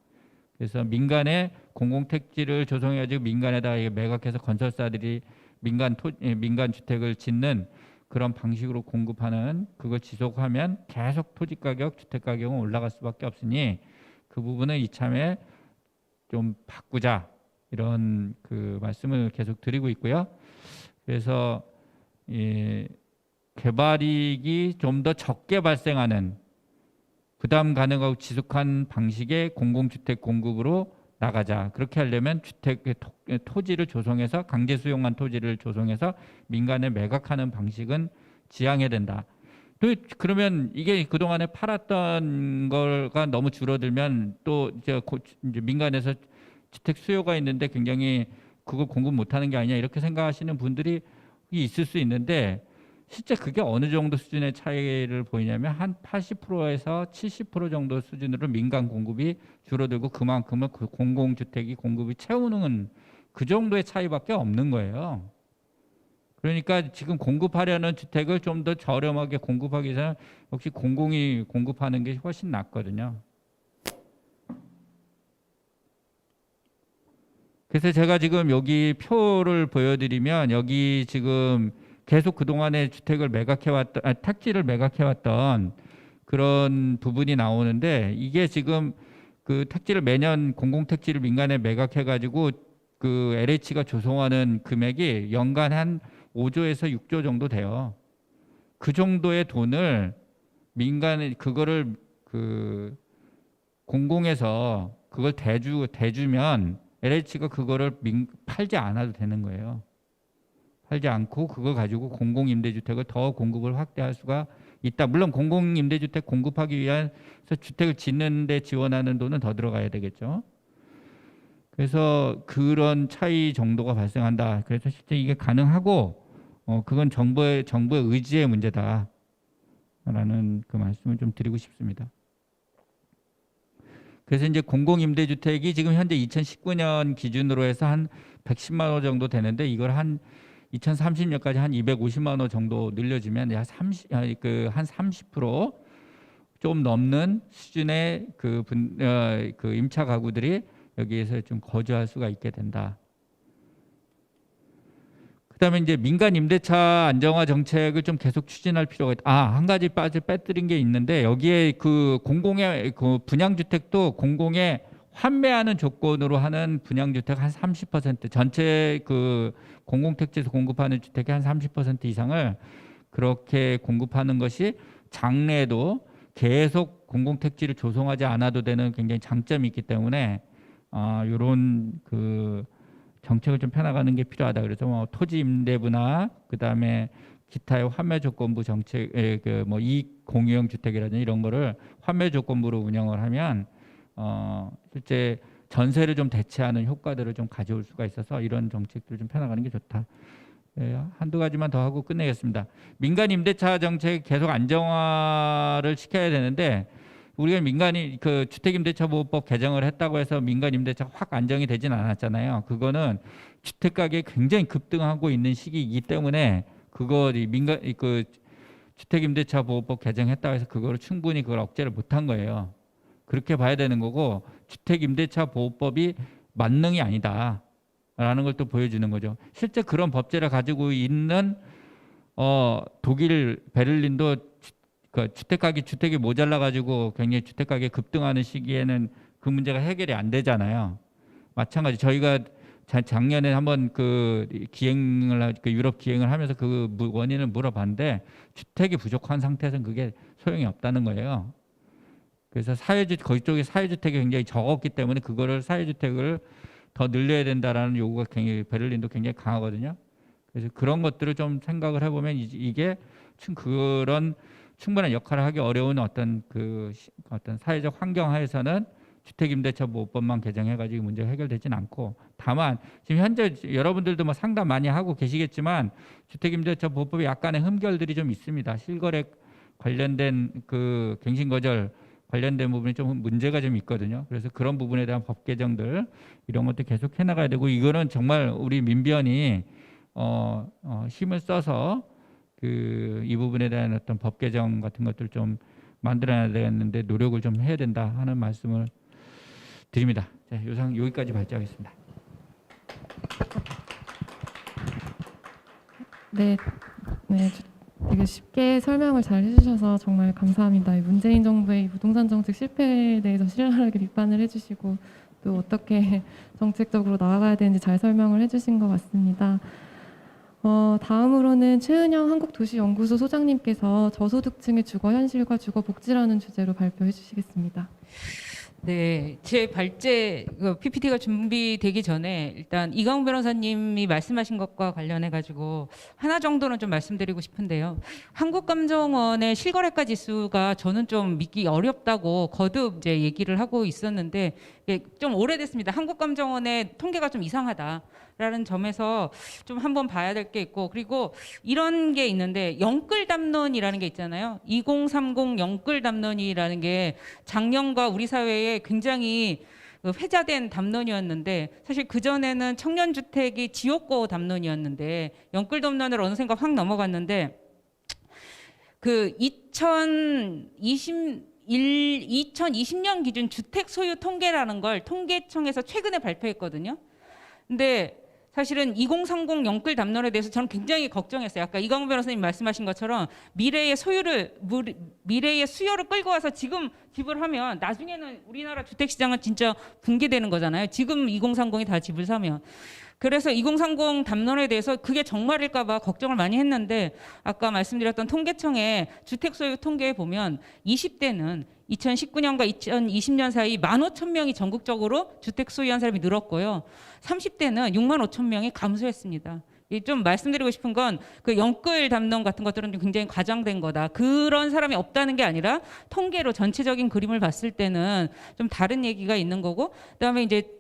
그래서 민간의 공공택지를 조성해가지고 민간에다가 매각해서 건설사들이 민간 주택을 짓는 그런 방식으로 공급하는 그걸 지속하면 계속 토지 가격, 주택 가격은 올라갈 수밖에 없으니 그 부분은 이참에 좀 바꾸자. 이런 그 말씀을 계속 드리고 있고요. 그래서 개발이익이 좀 더 적게 발생하는 부담 가능하고 지속한 방식의 공공주택 공급으로 나가자. 그렇게 하려면 토지를 조성해서 강제 수용한 토지를 조성해서 민간에 매각하는 방식은 지양해야 된다. 또 그러면 이게 그동안에 팔았던 거가 너무 줄어들면 또 이제 민간에서 주택 수요가 있는데 굉장히 그걸 공급 못하는 게 아니냐 이렇게 생각하시는 분들이 있을 수 있는데 실제 그게 어느 정도 수준의 차이를 보이냐면 한 80%에서 70% 정도 수준으로 민간 공급이 줄어들고 그만큼은 그 공공주택이 공급이 채우는 그 정도의 차이밖에 없는 거예요. 그러니까 지금 공급하려는 주택을 좀 더 저렴하게 공급하기 위해서 역시 공공이 공급하는 게 훨씬 낫거든요. 그래서 제가 지금 여기 표를 보여드리면 여기 지금 계속 그동안에 주택을 매각해왔던, 택지를 매각해왔던 그런 부분이 나오는데 이게 지금 그 택지를 매년 공공택지를 민간에 매각해가지고 그 LH가 조성하는 금액이 연간 한 5조에서 6조 정도 돼요. 그 정도의 돈을 민간에 그거를 그 공공에서 그걸 대주면 LH가 그거를 팔지 않아도 되는 거예요. 팔지 않고 그거 가지고 공공임대주택을 더 공급을 확대할 수가 있다. 물론 공공임대주택 공급하기 위해서 주택을 짓는 데 지원하는 돈은 더 들어가야 되겠죠. 그래서 그런 차이 정도가 발생한다. 그래서 실제 이게 가능하고 그건 정부의 의지의 문제다라는 그 말씀을 좀 드리고 싶습니다. 그래서 이제 공공임대주택이 지금 현재 2019년 기준으로 해서 한 110만 호 정도 되는데 이걸 한 2030년까지 한 250만 호 정도 늘려주면 한 30%좀 넘는 수준의 그 임차 가구들이 여기에서 좀 거주할 수가 있게 된다. 그다음에 이제 민간 임대차 안정화 정책을 좀 계속 추진할 필요가 있다. 한 가지 빼뜨린 게 있는데 여기에 그 공공의 그 분양주택도 공공에 환매하는 조건으로 하는 분양주택 한 30% 전체 그 공공택지에서 공급하는 주택의 한 30% 이상을 그렇게 공급하는 것이 장래에도 계속 공공택지를 조성하지 않아도 되는 굉장히 장점이 있기 때문에 이런 그 정책을 좀 펴나가는 게 필요하다. 그래서 뭐 토지 임대부나 그다음에 기타의 환매 조건부 정책, 뭐 이익 공유형 주택이라든지 이런 거를 환매 조건부로 운영을 하면 실제 전세를 좀 대체하는 효과들을 좀 가져올 수가 있어서 이런 정책들을 좀 펴나가는 게 좋다. 한두 가지만 더 하고 끝내겠습니다. 민간 임대차 정책 계속 안정화를 시켜야 되는데 우리가 민간이 그 주택임대차보호법 개정을 했다고 해서 민간 임대차가 확 안정이 되진 않았잖아요. 그거는 주택 가격이 굉장히 급등하고 있는 시기이기 때문에 그거 민간 그 주택임대차보호법 개정했다고 해서 그거를 충분히 그걸 억제를 못한 거예요. 그렇게 봐야 되는 거고 주택임대차보호법이 만능이 아니다라는 걸 또 보여주는 거죠. 실제 그런 법제를 가지고 있는 독일 베를린도 그 주택이 모자라 가지고 굉장히 주택 가격이 급등하는 시기에는 그 문제가 해결이 안 되잖아요. 마찬가지 저희가 작년에 한번 그 유럽 기행을 하면서 그 원인을 물어봤는데 주택이 부족한 상태에서는 그게 소용이 없다는 거예요. 그래서 거기 쪽에 사회주택이 굉장히 적었기 때문에 그거를 사회주택을 더 늘려야 된다라는 요구가 굉장히 베를린도 굉장히 강하거든요. 그래서 그런 것들을 좀 생각을 해보면 이게 그런 충분한 역할을 하기 어려운 어떤 사회적 환경 하에서는 주택임대차보호법만 개정해가지고 문제가 해결되지는 않고 다만 지금 현재 여러분들도 뭐 상담 많이 하고 계시겠지만 주택임대차보호법에 약간의 흠결들이 좀 있습니다. 실거래 관련된 그 갱신거절 관련된 부분이 좀 문제가 좀 있거든요. 그래서 그런 부분에 대한 법 개정들 이런 것도 계속 해나가야 되고 이거는 정말 우리 민변이 힘을 써서 이 부분에 대한 어떤 법 개정 같은 것들 좀 만들어야 되겠는데 노력을 좀 해야 된다 하는 말씀을 드립니다. 자, 이상 여기까지 발제하겠습니다. 네, 되게 쉽게 설명을 잘 해주셔서 정말 감사합니다. 문재인 정부의 부동산 정책 실패에 대해서 신랄하게 비판을 해주시고 또 어떻게 정책적으로 나아가야 되는지 잘 설명을 해주신 것 같습니다. 다음으로는 최은영 한국도시연구소 소장님께서 저소득층의 주거 현실과 주거 복지라는 주제로 발표해 주시겠습니다. 네, 제 발제 PPT가 준비되기 전에 일단 이강훈 변호사님이 말씀하신 것과 관련해 가지고 하나 정도는 좀 말씀드리고 싶은데요. 한국감정원의 실거래가 지수가 저는 좀 믿기 어렵다고 거듭 이제 얘기를 하고 있었는데 이게 좀 오래됐습니다. 한국감정원의 통계가 좀 이상하다라는 점에서 좀 한번 봐야 될 게 있고, 그리고 이런 게 있는데 영끌 담론이라는 게 있잖아요. 2030 영끌 담론이라는 게 작년과 우리 사회에 굉장히 회자된 담론이었는데, 사실 그전에는 청년주택이 지옥고 담론이었는데 영끌 담론을 어느샌가 확 넘어갔는데, 그 2020년 기준 주택 소유 통계라는 걸 통계청에서 최근에 발표했거든요. 근데 사실은 2030 영끌 담론에 대해서 저는 굉장히 걱정했어요. 아까 이강훈 변호사님 말씀하신 것처럼 미래의 수요를 끌고 와서 지금 집을 하면 나중에는 우리나라 주택 시장은 진짜 붕괴되는 거잖아요. 지금 2030이 다 집을 사면. 그래서 2030 담론에 대해서 그게 정말일까 봐 걱정을 많이 했는데, 아까 말씀드렸던 통계청의 주택 소유 통계에 보면 20대는 2019년과 2020년 사이 15,000명이 전국적으로 주택 소유한 사람이 늘었고요. 30대는 65,000명이 감소했습니다. 좀 말씀드리고 싶은 건 그 영끌 담론 같은 것들은 좀 굉장히 과장된 거다. 그런 사람이 없다는 게 아니라 통계로 전체적인 그림을 봤을 때는 좀 다른 얘기가 있는 거고, 그다음에 이제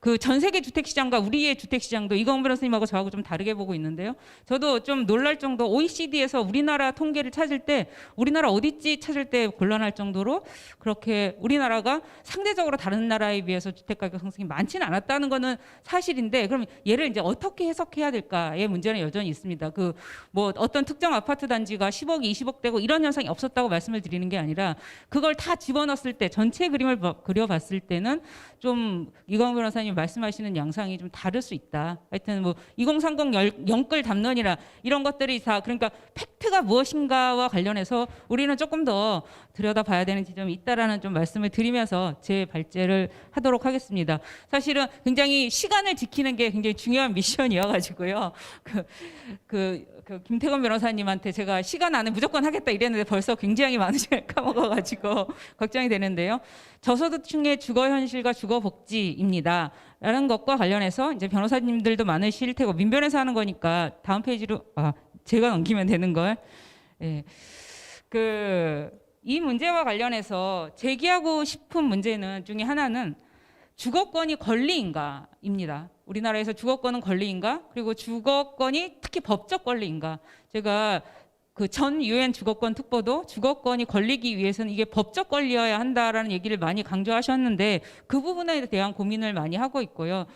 그 전 세계 주택 시장과 우리의 주택 시장도 이강훈 변호사님하고 저하고 좀 다르게 보고 있는데요. 저도 좀 놀랄 정도, OECD에서 우리나라 통계를 찾을 때 우리나라 어딨지 찾을 때 곤란할 정도로 그렇게 우리나라가 상대적으로 다른 나라에 비해서 주택 가격 상승이 많지는 않았다는 거는 사실인데, 그럼 얘를 이제 어떻게 해석해야 될까의 문제는 여전히 있습니다. 그 뭐 어떤 특정 아파트 단지가 10억, 20억 되고 이런 현상이 없었다고 말씀을 드리는 게 아니라, 그걸 다 집어넣었을 때 전체 그림을 그려봤을 때는 좀 이강훈 변호사님 말씀하시는 양상이 좀 다를 수 있다. 하여튼 뭐 2030 영끌 담론이라 이런 것들이 다, 그러니까 팩트가 무엇인가와 관련해서 우리는 조금 더 들여다봐야 되는 지점이 있다라는 좀 말씀을 드리면서 제 발제를 하도록 하겠습니다. 사실은 굉장히 시간을 지키는 게 굉장히 중요한 미션이어가지고요. 김태건 변호사님한테 제가 시간 안에 무조건 하겠다 이랬는데 벌써 굉장히 많은 시간을 까먹어가지고 걱정이 되는데요. 저소득층의 주거 현실과 주거 복지입니다. 라는 것과 관련해서 이제 변호사님들도 많으실 테고, 민변에서 하는 거니까 다음 페이지로 제가 넘기면 되는 걸. 예. 이 문제와 관련해서 제기하고 싶은 문제는 중에 하나는 주거권이 권리인가입니다. 우리나라에서 주거권은 권리인가? 그리고 주거권이 특히 법적 권리인가? 제가 그 전 유엔 주거권 특보도 주거권이 권리기 위해서는 이게 법적 권리여야 한다라는 얘기를 많이 강조하셨는데, 그 부분에 대한 고민을 많이 하고 있고요.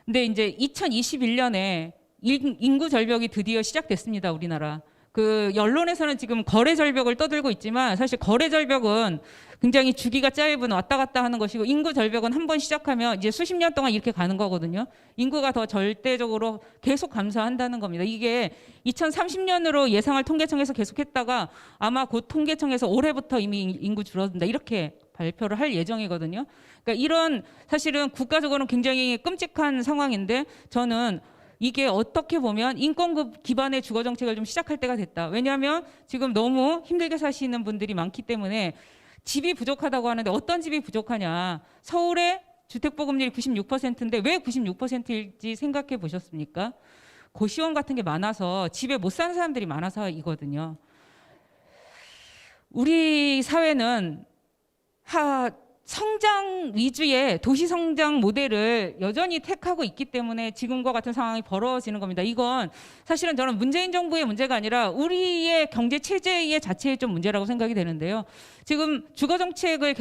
근데 이제 2021년에 인구 절벽이 드디어 시작됐습니다, 우리나라. 그 언론에서는 지금 거래 절벽을 떠들고 있지만, 사실 거래 절벽은 굉장히 주기가 짧은 왔다 갔다 하는 것이고, 인구 절벽은 한번 시작하면 이제 수십 년 동안 이렇게 가는 거거든요. 인구가 더 절대적으로 계속 감소한다는 겁니다. 이게 2030년으로 예상을 통계청에서 계속했다가 아마 곧 통계청에서 올해부터 이미 인구 줄어든다 이렇게 발표를 할 예정이거든요. 그러니까 이런, 사실은 국가적으로는 굉장히 끔찍한 상황인데, 저는 이게 어떻게 보면 인권급 기반의 주거 정책을 좀 시작할 때가 됐다. 왜냐하면 지금 너무 힘들게 사시는 분들이 많기 때문에 집이 부족하다고 하는데, 어떤 집이 부족하냐. 서울의 주택보급률이 96%인데 왜 96%일지 생각해 보셨습니까? 고시원 같은 게 많아서 집에 못 사는 사람들이 많아서이거든요. 우리 사회는 성장 위주의 도시 성장 모델을 여전히 택하고 있기 때문에 지금과 같은 상황이 벌어지는 겁니다. 이건 사실은 저는 문재인 정부의 문제가 아니라 우리의 경제 체제의 자체의 좀 문제라고 생각이 되는데요. 지금 주거 정책을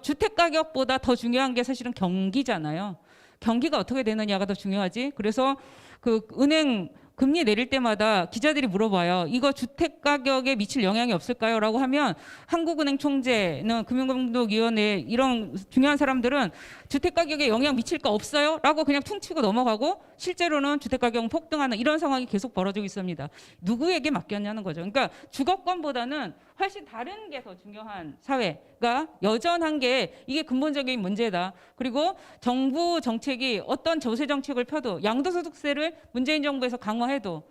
주택 가격보다 더 중요한 게 사실은 경기잖아요. 경기가 어떻게 되느냐가 더 중요하지. 그래서 그 은행 금리 내릴 때마다 기자들이 물어봐요. 이거 주택 가격에 미칠 영향이 없을까요? 라고 하면 한국은행 총재는, 금융감독위원회 이런 중요한 사람들은 주택 가격에 영향 미칠 거 없어요? 라고 그냥 퉁치고 넘어가고, 실제로는 주택 가격은 폭등하는 이런 상황이 계속 벌어지고 있습니다. 누구에게 맡겼냐는 거죠. 그러니까 주거권보다는 훨씬 다른 게 더 중요한 사회가 여전한 게 이게 근본적인 문제다. 그리고 정부 정책이 어떤 조세 정책을 펴도, 양도소득세를 문재인 정부에서 강화해도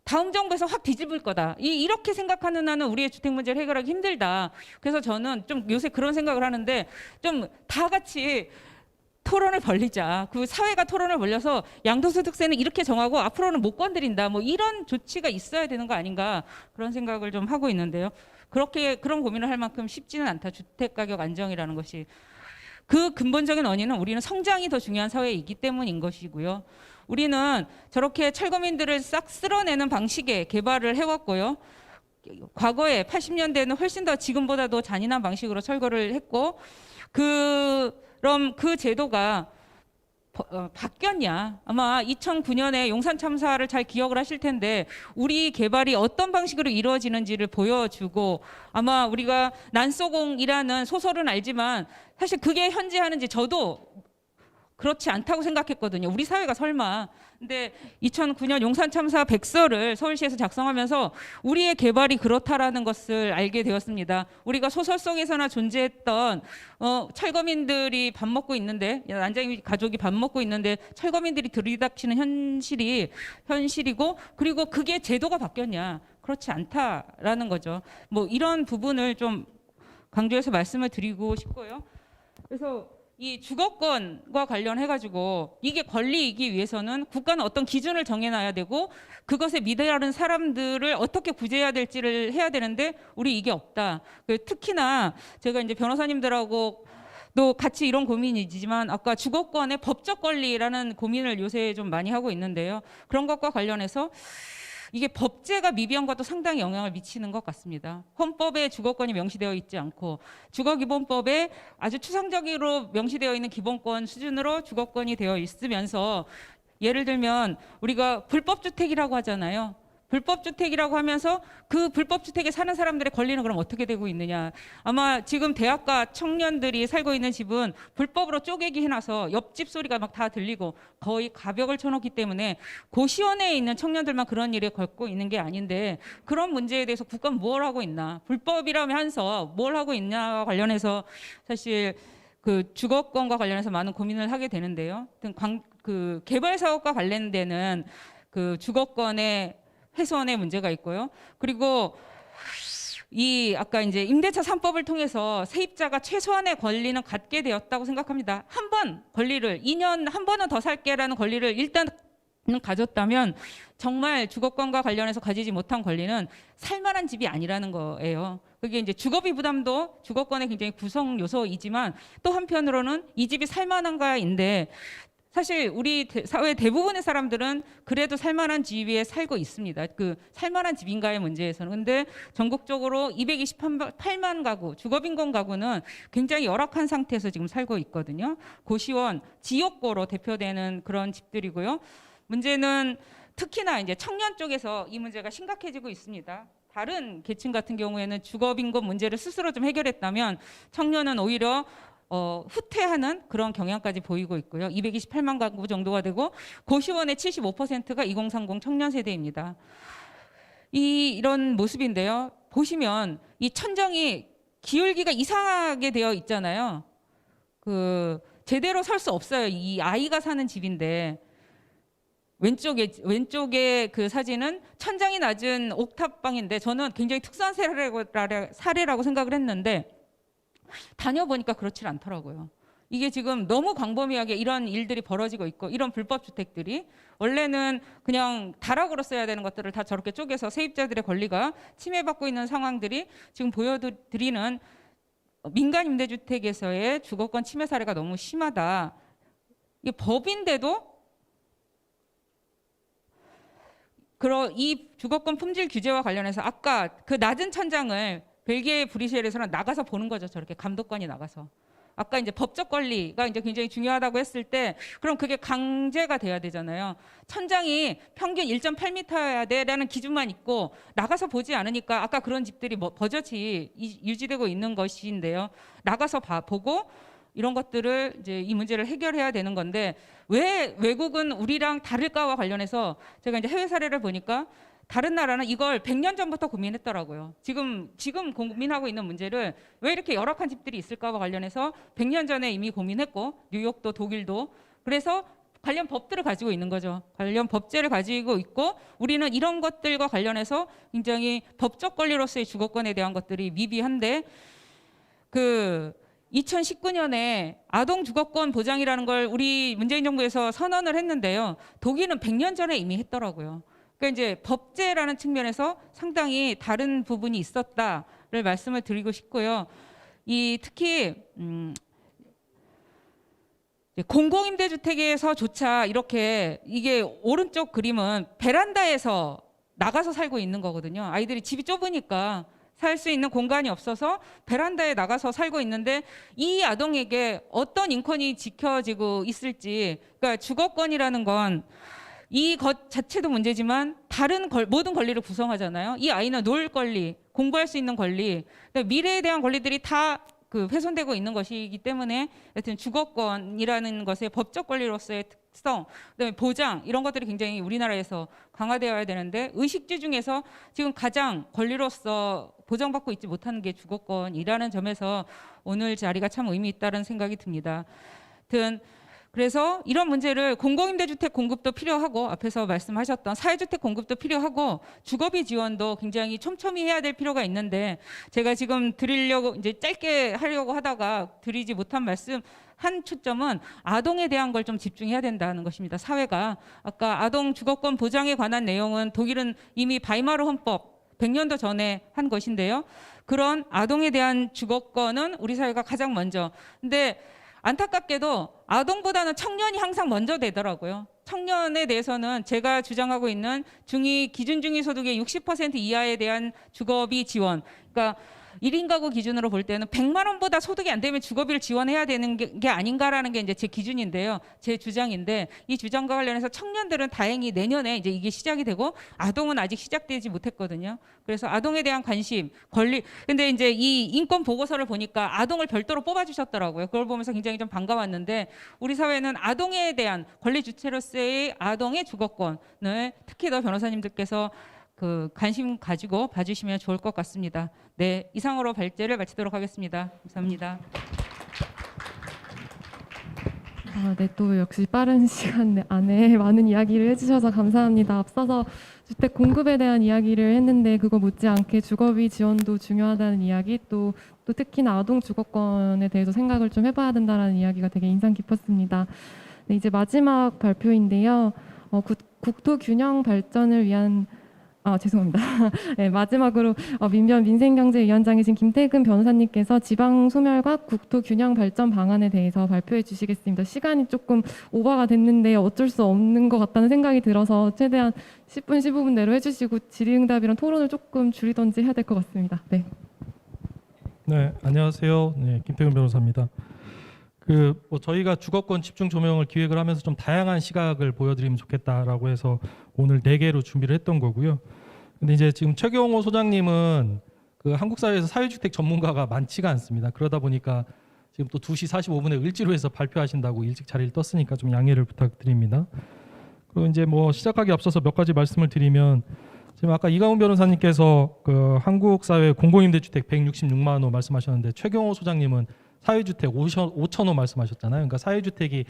다음 정부에서 확 뒤집을 거다. 이렇게 생각하는 한은 우리의 주택 문제를 해결하기 힘들다. 그래서 저는 좀 요새 그런 생각을 하는데 좀 다 같이 토론을 벌리자. 그 사회가 토론을 벌려서 양도소득세는 이렇게 정하고 앞으로는 못 건드린다. 뭐 이런 조치가 있어야 되는 거 아닌가 그런 생각을 좀 하고 있는데요. 그런 고민을 할 만큼 쉽지는 않다. 주택 가격 안정이라는 것이. 그 근본적인 원인은 우리는 성장이 더 중요한 사회이기 때문인 것이고요. 우리는 저렇게 철거민들을 싹 쓸어내는 방식의 개발을 해왔고요. 과거에 80년대에는 훨씬 더 지금보다도 잔인한 방식으로 철거를 했고, 그럼 그 제도가 바뀌었냐? 아마 2009년에 용산 참사를 잘 기억을 하실 텐데 우리 개발이 어떤 방식으로 이루어지는지를 보여주고, 아마 우리가 난소공이라는 소설은 알지만 사실 그게 현재 하는지 저도 그렇지 않다고 생각했거든요. 우리 사회가 설마. 근데 2009년 용산 참사 백서를 서울시에서 작성하면서 우리의 개발이 그렇다라는 것을 알게 되었습니다. 우리가 소설 속에서나 존재했던 철거민들이 밥 먹고 있는데, 난장님 가족이 밥 먹고 있는데 철거민들이 들이닥치는 현실이고, 그리고 그게 제도가 바뀌었냐? 그렇지 않다라는 거죠. 뭐 이런 부분을 좀 강조해서 말씀을 드리고 싶고요. 그래서 이 주거권과 관련해가지고 이게 권리이기 위해서는 국가는 어떤 기준을 정해놔야 되고 그것에 미달하는 사람들을 어떻게 구제해야 될지를 해야 되는데 우리 이게 없다. 특히나 제가 이제 변호사님들하고 또 같이 이런 고민이지만 아까 주거권의 법적 권리라는 고민을 요새 좀 많이 하고 있는데요. 그런 것과 관련해서 이게 법제가 미비한것도 상당히 영향을 미치는 것 같습니다. 헌법에 주거권이 명시되어 있지 않고 주거기본법에 아주 추상적으로 명시되어 있는 기본권 수준으로 주거권이 되어 있으면서, 예를 들면 우리가 불법주택이라고 하잖아요. 불법주택이라고 하면서 그 불법주택에 사는 사람들의 권리는 그럼 어떻게 되고 있느냐. 아마 지금 대학가 청년들이 살고 있는 집은 불법으로 쪼개기 해놔서 옆집 소리가 막 다 들리고 거의 가벽을 쳐놓기 때문에 고시원에 있는 청년들만 그런 일에 걸고 있는 게 아닌데, 그런 문제에 대해서 국가는 뭘 하고 있나, 불법이라면서 뭘 하고 있냐와 관련해서 사실 그 주거권과 관련해서 많은 고민을 하게 되는데요. 그 개발 사업과 관련되는 그 주거권의 훼손의 문제가 있고요. 그리고 이 아까 이제 임대차 3법을 통해서 세입자가 최소한의 권리는 갖게 되었다고 생각합니다. 한 번 권리를 2년 한 번은 더 살게라는 권리를 일단 가졌다면 정말 주거권과 관련해서 가지지 못한 권리는 살만한 집이 아니라는 거예요. 그게 이제 주거비 부담도 주거권의 굉장히 구성 요소이지만 또 한편으로는 이 집이 살만한가인데, 사실 우리 사회 대부분의 사람들은 그래도 살만한 집에 살고 있습니다. 그 살만한 집인가의 문제에서는. 근데 전국적으로 228만 가구, 주거빈곤 가구는 굉장히 열악한 상태에서 지금 살고 있거든요. 고시원, 지옥고로 대표되는 그런 집들이고요. 문제는 특히나 이제 청년 쪽에서 이 문제가 심각해지고 있습니다. 다른 계층 같은 경우에는 주거빈곤 문제를 스스로 좀 해결했다면 청년은 오히려 후퇴하는 그런 경향까지 보이고 있고요. 228만 가구 정도가 되고 고시원의 75%가 2030 청년 세대입니다. 이런 모습인데요. 보시면 이 천정이 기울기가 이상하게 되어 있잖아요. 그 제대로 설 수 없어요. 이 아이가 사는 집인데 왼쪽에 그 사진은 천장이 낮은 옥탑방인데 저는 굉장히 특수한 사례라고 생각을 했는데 다녀보니까 그렇지 않더라고요. 이게 지금 너무 광범위하게 이런 일들이 벌어지고 있고, 이런 불법 주택들이 원래는 그냥 다락으로 써야 되는 것들을 다 저렇게 쪼개서 세입자들의 권리가 침해받고 있는 상황들이 지금 보여드리는 민간 임대주택에서의 주거권 침해 사례가 너무 심하다. 이게 법인데도 이 주거권 품질 규제와 관련해서 아까 그 낮은 천장을 벨기에 브뤼셀에서는 나가서 보는 거죠. 저렇게 감독관이 나가서. 아까 이제 법적 권리가 이제 굉장히 중요하다고 했을 때 그럼 그게 강제가 돼야 되잖아요. 천장이 평균 1.8m여야 돼라는 기준만 있고 나가서 보지 않으니까 아까 그런 집들이 버젓이 유지되고 있는 것인데요. 나가서 보고 이런 것들을 이제 이 문제를 해결해야 되는 건데, 왜 외국은 우리랑 다를까와 관련해서 제가 이제 해외 사례를 보니까 다른 나라는 이걸 100년 전부터 고민했더라고요. 지금 고민하고 있는 문제를 왜 이렇게 열악한 집들이 있을까와 관련해서 100년 전에 이미 고민했고, 뉴욕도 독일도. 그래서 관련 법들을 가지고 있는 거죠. 관련 법제를 가지고 있고 우리는 이런 것들과 관련해서 굉장히 법적 권리로서의 주거권에 대한 것들이 미비한데 2019년에 아동 주거권 보장이라는 걸 우리 문재인 정부에서 선언을 했는데요. 독일은 100년 전에 이미 했더라고요. 그러니까 이제 법제라는 측면에서 상당히 다른 부분이 있었다를 말씀을 드리고 싶고요. 특히 공공임대주택에서조차 이렇게 이게 오른쪽 그림은 베란다에서 나가서 살고 있는 거거든요. 아이들이 집이 좁으니까 살 수 있는 공간이 없어서 베란다에 나가서 살고 있는데 이 아동에게 어떤 인권이 지켜지고 있을지, 그러니까 주거권이라는 건 이 것 자체도 문제지만 다른 모든 권리를 구성하잖아요. 이 아이는 놀 권리, 공부할 수 있는 권리, 미래에 대한 권리들이 다 훼손되고 있는 것이기 때문에 하여튼 주거권이라는 것의 법적 권리로서의 특성, 그다음에 보장 이런 것들이 굉장히 우리나라에서 강화되어야 되는데 의식주 중에서 지금 가장 권리로서 보장받고 있지 못하는 게 주거권이라는 점에서 오늘 자리가 참 의미 있다는 생각이 듭니다. 하여튼 그래서 이런 문제를 공공임대주택 공급도 필요하고 앞에서 말씀하셨던 사회주택 공급도 필요하고 주거비 지원도 굉장히 촘촘히 해야 될 필요가 있는데 제가 지금 드리려고 이제 짧게 하려고 하다가 드리지 못한 말씀 한 초점은 아동에 대한 걸 좀 집중해야 된다는 것입니다. 사회가 아까 아동 주거권 보장에 관한 내용은 독일은 이미 바이마르 헌법 100년도 전에 한 것인데요. 그런 아동에 대한 주거권은 우리 사회가 가장 먼저. 근데 안타깝게도 아동보다는 청년이 항상 먼저 되더라고요. 청년에 대해서는 제가 주장하고 있는 기준 중위 소득의 60% 이하에 대한 주거비 지원. 그러니까 1인 가구 기준으로 볼 때는 100만 원보다 소득이 안 되면 주거비를 지원해야 되는 게 아닌가라는 게 이제 제 기준인데요. 제 주장인데 이 주장과 관련해서 청년들은 다행히 내년에 이제 이게 시작이 되고 아동은 아직 시작되지 못했거든요. 그래서 아동에 대한 관심, 권리. 근데 이제 이 인권 보고서를 보니까 아동을 별도로 뽑아주셨더라고요. 그걸 보면서 굉장히 좀 반가웠는데 우리 사회는 아동에 대한 권리 주체로서의 아동의 주거권을 특히 더 변호사님들께서 관심 가지고 봐주시면 좋을 것 같습니다. 네, 이상으로 발제를 마치도록 하겠습니다. 감사합니다. 네, 또 역시 빠른 시간 안에 많은 이야기를 해주셔서 감사합니다. 앞서서 주택 공급에 대한 이야기를 했는데 그거 못지않게 주거비 지원도 중요하다는 이야기, 또 특히나 아동 주거권에 대해서 생각을 좀 해봐야 된다는 이야기가 되게 인상 깊었습니다. 네, 이제 마지막 발표인데요. 국토 균형 발전을 위한 죄송합니다. 네, 마지막으로 민변민생경제위원장이신 김태근 변호사님께서 지방 소멸과 국토 균형 발전 방안에 대해서 발표해 주시겠습니다. 시간이 조금 오버가 됐는데 어쩔 수 없는 것 같다는 생각이 들어서 최대한 10분, 15분 내로 해주시고 질의응답이랑 토론을 조금 줄이던지 해야 될 것 같습니다. 네. 네, 안녕하세요. 네, 김태근 변호사입니다. 저희가 주거권 집중 조명을 기획을 하면서 좀 다양한 시각을 보여드리면 좋겠다라고 해서 오늘 4개로 준비를 했던 거고요. 근데 이제 지금 최경호 소장님은 한국 사회에서 사회주택 전문가가 많지가 않습니다. 그러다 보니까 지금 또 2시 45분에 을지로에서 발표하신다고 일찍 자리를 떴으니까 좀 양해를 부탁드립니다. 그리고 이제 시작하기 앞서서 몇 가지 말씀을 드리면 지금 아까 이가훈 변호사님께서 한국 사회 공공임대주택 166만 호 말씀하셨는데 최경호 소장님은 사회주택 5천 호 말씀하셨잖아요. 그러니까 사회주택이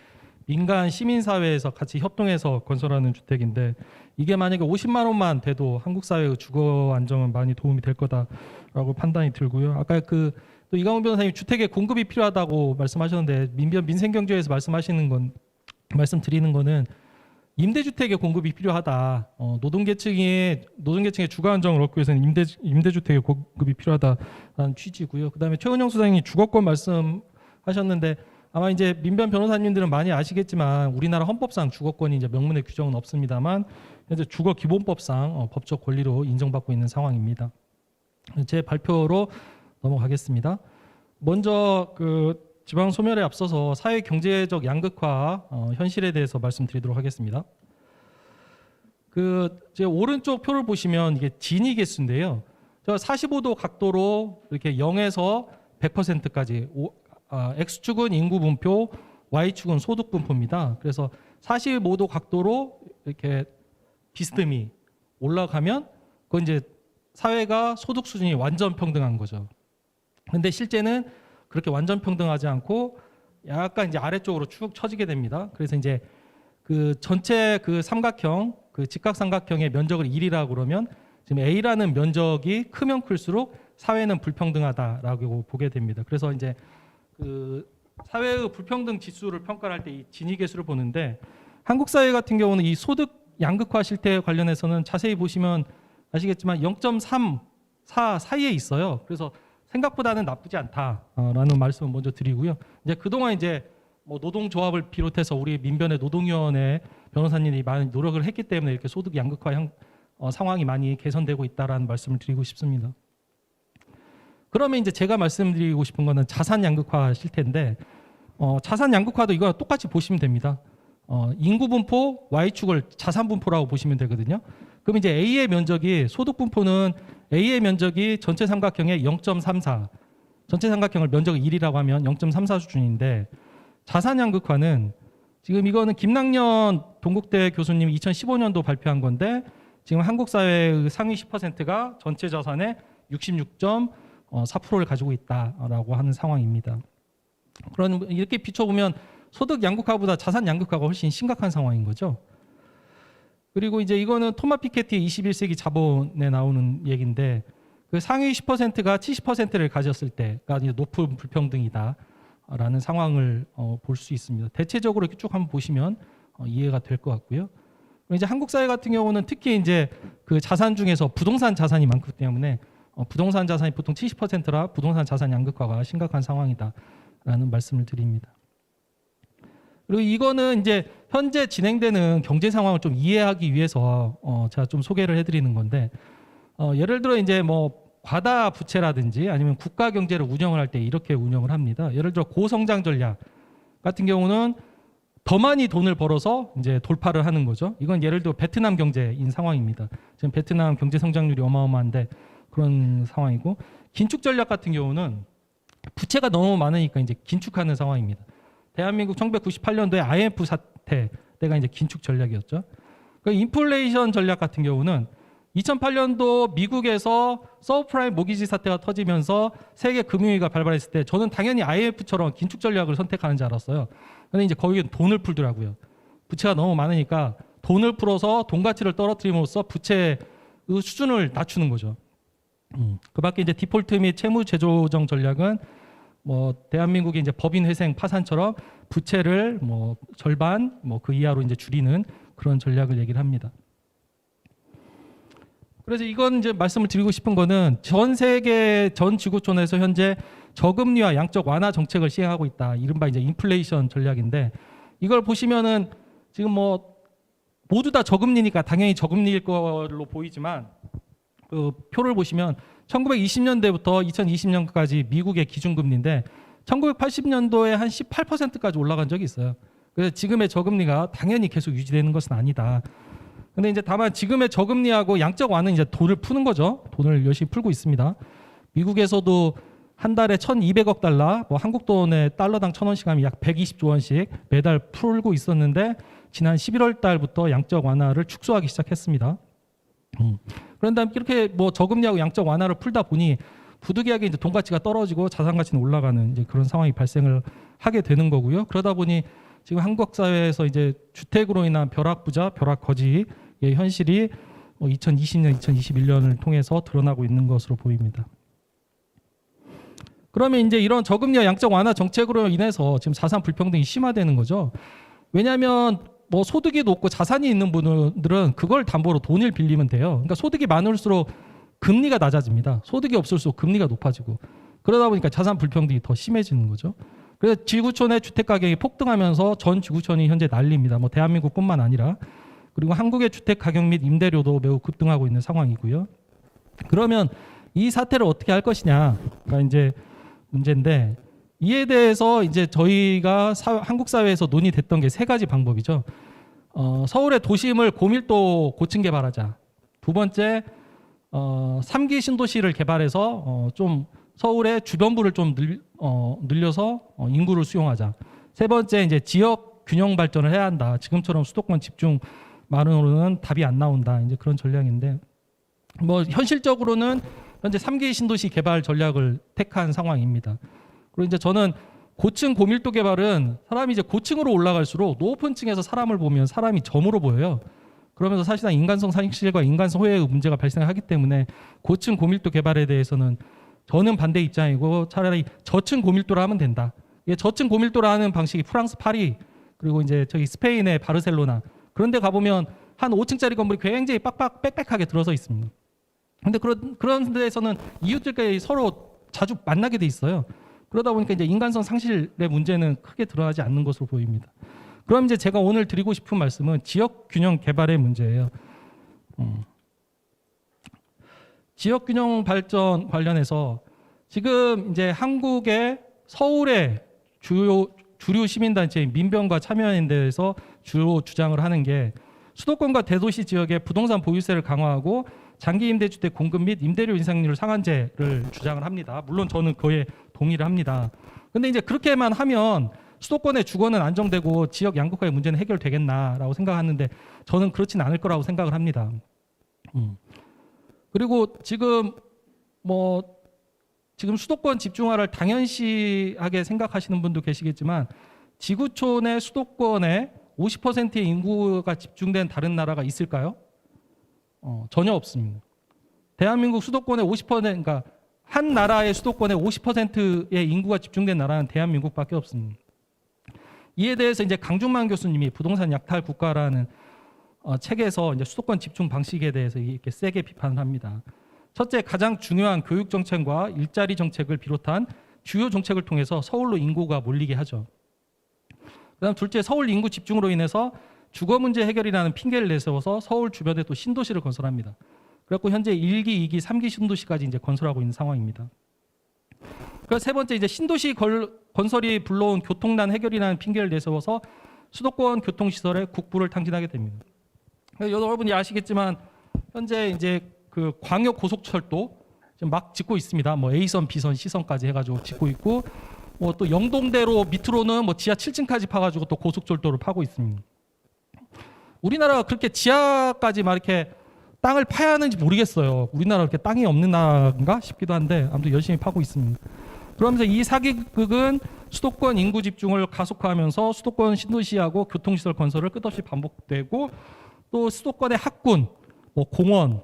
민간 시민사회에서 같이 협동해서 건설하는 주택인데 이게 만약에 50만 원만 돼도 한국 사회의 주거 안정은 많이 도움이 될 거다라고 판단이 들고요. 아까 또 이강훈 변호사님 주택의 공급이 필요하다고 말씀하셨는데 민생경제에서 말씀드리는 거는 임대주택의 공급이 필요하다. 노동계층의 주거 안정을 얻기 위해서는 임대주택의 공급이 필요하다라는 취지고요. 그다음에 최은영 소장님이 주거권 말씀하셨는데 아마 이제 민변 변호사님들은 많이 아시겠지만 우리나라 헌법상 주거권이 이제 명문의 규정은 없습니다만 현재 주거기본법상 법적 권리로 인정받고 있는 상황입니다. 제 발표로 넘어가겠습니다. 먼저 지방 소멸에 앞서서 사회 경제적 양극화 현실에 대해서 말씀드리도록 하겠습니다. 제 오른쪽 표를 보시면 이게 진위 개수인데요. 45도 각도로 이렇게 0에서 100%까지 X축은 인구 분포, Y축은 소득 분포입니다. 그래서 45도 각도로 이렇게 비스듬히 올라가면 그건 이제 사회가 소득 수준이 완전 평등한 거죠. 근데 실제는 그렇게 완전 평등하지 않고 약간 이제 아래쪽으로 쭉 처지게 됩니다. 그래서 이제 그 전체 그 삼각형, 그 직각삼각형의 면적을 1이라고 그러면 지금 A라는 면적이 크면 클수록 사회는 불평등하다라고 보게 됩니다. 그래서 이제 그 사회의 불평등 지수를 평가할 때 이 진위 계수를 보는데 한국 사회 같은 경우는 이 소득 양극화 실태 관련해서는 자세히 보시면 아시겠지만 0.34 사이에 있어요. 그래서 생각보다는 나쁘지 않다라는 말씀을 먼저 드리고요. 이제 그동안 이제 뭐 노동조합을 비롯해서 우리 민변의 노동위원회 변호사님이 많은 노력을 했기 때문에 이렇게 소득 양극화 상황이 많이 개선되고 있다라는 말씀을 드리고 싶습니다. 그러면 이제 제가 말씀드리고 싶은 거는 자산 양극화 실태인데 자산 양극화도 이거랑 똑같이 보시면 됩니다. 인구 분포 Y축을 자산 분포라고 보시면 되거든요. 그럼 이제 A의 면적이 소득 분포는 A의 면적이 전체 삼각형의 0.34 전체 삼각형을 면적을 1이라고 하면 0.34 수준인데 자산 양극화는 지금 이거는 김낙년 동국대 교수님이 2015년도 발표한 건데 지금 한국 사회의 상위 10%가 전체 자산의 66.4%를 가지고 있다라고 하는 상황입니다. 그런 이렇게 비춰보면 소득 양극화보다 자산 양극화가 훨씬 심각한 상황인 거죠. 그리고 이제 이거는 토마 피케티의 21세기 자본에 나오는 얘기인데 그 상위 10%가 70%를 가졌을 때가 이제 높은 불평등이다라는 상황을 볼 수 있습니다. 대체적으로 이렇게 쭉 한번 보시면 이해가 될 것 같고요. 이제 한국 사회 같은 경우는 특히 이제 그 자산 중에서 부동산 자산이 많기 때문에 부동산 자산이 보통 70%라 부동산 자산 양극화가 심각한 상황이다라는 말씀을 드립니다. 그리고 이거는 이제 현재 진행되는 경제 상황을 좀 이해하기 위해서 제가 좀 소개를 해드리는 건데 예를 들어 이제 뭐 과다 부채라든지 아니면 국가 경제를 운영을 할 때 이렇게 운영을 합니다. 예를 들어 고성장 전략 같은 경우는 더 많이 돈을 벌어서 이제 돌파를 하는 거죠. 이건 예를 들어 베트남 경제인 상황입니다. 지금 베트남 경제 성장률이 어마어마한데 그런 상황이고 긴축 전략 같은 경우는 부채가 너무 많으니까 이제 긴축하는 상황입니다. 대한민국 1998년도에 IMF 사태 때가 이제 긴축 전략이었죠. 그 인플레이션 전략 같은 경우는 2008년도 미국에서 서브프라임 모기지 사태가 터지면서 세계 금융위기가 발발했을 때 저는 당연히 IMF처럼 긴축 전략을 선택하는 줄 알았어요. 근데 이제 거기에 돈을 풀더라고요. 부채가 너무 많으니까 돈을 풀어서 돈 가치를 떨어뜨림으로써 부채의 수준을 낮추는 거죠. 그밖에 이제 디폴트 및 채무 재조정 전략은 뭐 대한민국의 이제 법인 회생 파산처럼 부채를 뭐 절반 뭐 그 이하로 이제 줄이는 그런 전략을 얘기를 합니다. 그래서 이건 이제 말씀을 드리고 싶은 거는 전 세계 전 지구촌에서 현재 저금리와 양적 완화 정책을 시행하고 있다. 이른바 이제 인플레이션 전략인데 이걸 보시면은 지금 뭐 모두 다 저금리니까 당연히 저금리일 걸로 보이지만 그 표를 보시면 1920년대부터 2020년까지 미국의 기준금리인데 1980년도에 한 18%까지 올라간 적이 있어요. 그래서 지금의 저금리가 당연히 계속 유지되는 것은 아니다. 근데 이제 다만 지금의 저금리하고 양적 완화는 이제 돈을 푸는 거죠. 돈을 열심히 풀고 있습니다. 미국에서도 한 달에 1,200억 달러, 뭐 한국 돈에 달러당 1,000원씩 하면 약 120조 원씩 매달 풀고 있었는데 지난 11월 달부터 양적 완화를 축소하기 시작했습니다. 그런 다음에 이렇게 뭐 저금리하고 양적 완화를 풀다 보니 부득이하게 이제 돈 가치가 떨어지고 자산 가치는 올라가는 이제 그런 상황이 발생을 하게 되는 거고요. 그러다 보니 지금 한국 사회에서 이제 주택으로 인한 벼락부자, 벼락거지의 현실이 2020년, 2021년을 통해서 드러나고 있는 것으로 보입니다. 그러면 이제 이런 저금리와 양적 완화 정책으로 인해서 지금 자산 불평등이 심화되는 거죠. 왜냐하면 뭐 소득이 높고 자산이 있는 분들은 그걸 담보로 돈을 빌리면 돼요. 그러니까 소득이 많을수록 금리가 낮아집니다. 소득이 없을수록 금리가 높아지고 그러다 보니까 자산 불평등이 더 심해지는 거죠. 그래서 지구촌의 주택 가격이 폭등하면서 전 지구촌이 현재 난리입니다. 뭐 대한민국뿐만 아니라 그리고 한국의 주택 가격 및 임대료도 매우 급등하고 있는 상황이고요. 그러면 이 사태를 어떻게 할 것이냐가 이제 문제인데 이에 대해서 이제 저희가 한국 사회에서 논의됐던 게 세 가지 방법이죠. 서울의 도심을 고밀도 고층 개발하자. 두 번째, 3기 신도시를 개발해서 좀 서울의 주변부를 좀 늘려서 인구를 수용하자. 세 번째, 이제 지역 균형 발전을 해야 한다. 지금처럼 수도권 집중만으로는 답이 안 나온다. 이제 그런 전략인데, 뭐 현실적으로는 현재 3기 신도시 개발 전략을 택한 상황입니다. 그리고 이제 저는 고층 고밀도 개발은 사람이 이제 고층으로 올라갈수록 높은 층에서 사람을 보면 사람이 점으로 보여요. 그러면서 사실상 인간성 상실과 인간성 호혜의 문제가 발생하기 때문에 고층 고밀도 개발에 대해서는 저는 반대 입장이고 차라리 저층 고밀도로 하면 된다. 이게 저층 고밀도로 하는 방식이 프랑스 파리 그리고 이제 저기 스페인의 바르셀로나 그런 데 가보면 한 5층짜리 건물이 굉장히 빽빽하게 들어서 있습니다. 근데 그런 데에서는 이웃들끼리 서로 자주 만나게 돼 있어요. 그러다 보니까 이제 인간성 상실의 문제는 크게 드러나지 않는 것으로 보입니다. 그럼 이제 제가 오늘 드리고 싶은 말씀은 지역 균형 개발의 문제예요. 지역 균형 발전 관련해서 지금 이제 한국의 서울의 주류 시민단체인 민변과 참여연대에서 주로 주장을 하는 게 수도권과 대도시 지역의 부동산 보유세를 강화하고 장기 임대주택 공급 및 임대료 인상률 상한제를 주장을 합니다. 물론 저는 그에 동의를 합니다. 근데 이제 그렇게만 하면 수도권의 주거는 안정되고 지역 양극화의 문제는 해결되겠나라고 생각하는데 저는 그렇지는 않을 거라고 생각을 합니다. 그리고 지금 수도권 집중화를 당연시하게 생각하시는 분도 계시겠지만 지구촌의 수도권에 50%의 인구가 집중된 다른 나라가 있을까요? 전혀 없습니다. 대한민국 수도권의 50%, 그러니까 한 나라의 수도권의 50%의 인구가 집중된 나라는 대한민국밖에 없습니다. 이에 대해서 이제 강준만 교수님이 부동산 약탈 국가라는 책에서 이제 수도권 집중 방식에 대해서 이렇게 세게 비판을 합니다. 첫째, 가장 중요한 교육 정책과 일자리 정책을 비롯한 주요 정책을 통해서 서울로 인구가 몰리게 하죠. 그다음 둘째, 서울 인구 집중으로 인해서 주거 문제 해결이라는 핑계를 내세워서 서울 주변에 또 신도시를 건설합니다. 그래갖고 현재 1기, 2기, 3기 신도시까지 이제 건설하고 있는 상황입니다. 그래서 세 번째, 이제 신도시 건설이 불러온 교통난 해결이라는 핑계를 내세워서 수도권 교통시설에 국부를 탕진하게 됩니다. 여러분이 아시겠지만 현재 이제 그 광역 고속철도 지금 막 짓고 있습니다. 뭐 A선, B선, C선까지 해가지고 짓고 있고, 뭐 또 영동대로 밑으로는 뭐 지하 7층까지 파가지고 또 고속철도를 파고 있습니다. 우리나라가 그렇게 지하까지 막 이렇게 땅을 파야 하는지 모르겠어요. 우리나라 그렇게 땅이 없는 나라인가 싶기도 한데 아무튼 열심히 파고 있습니다. 그러면서 이 사기극은 수도권 인구 집중을 가속화하면서 수도권 신도시하고 교통시설 건설을 끝없이 반복되고, 또 수도권의 학군, 뭐 공원,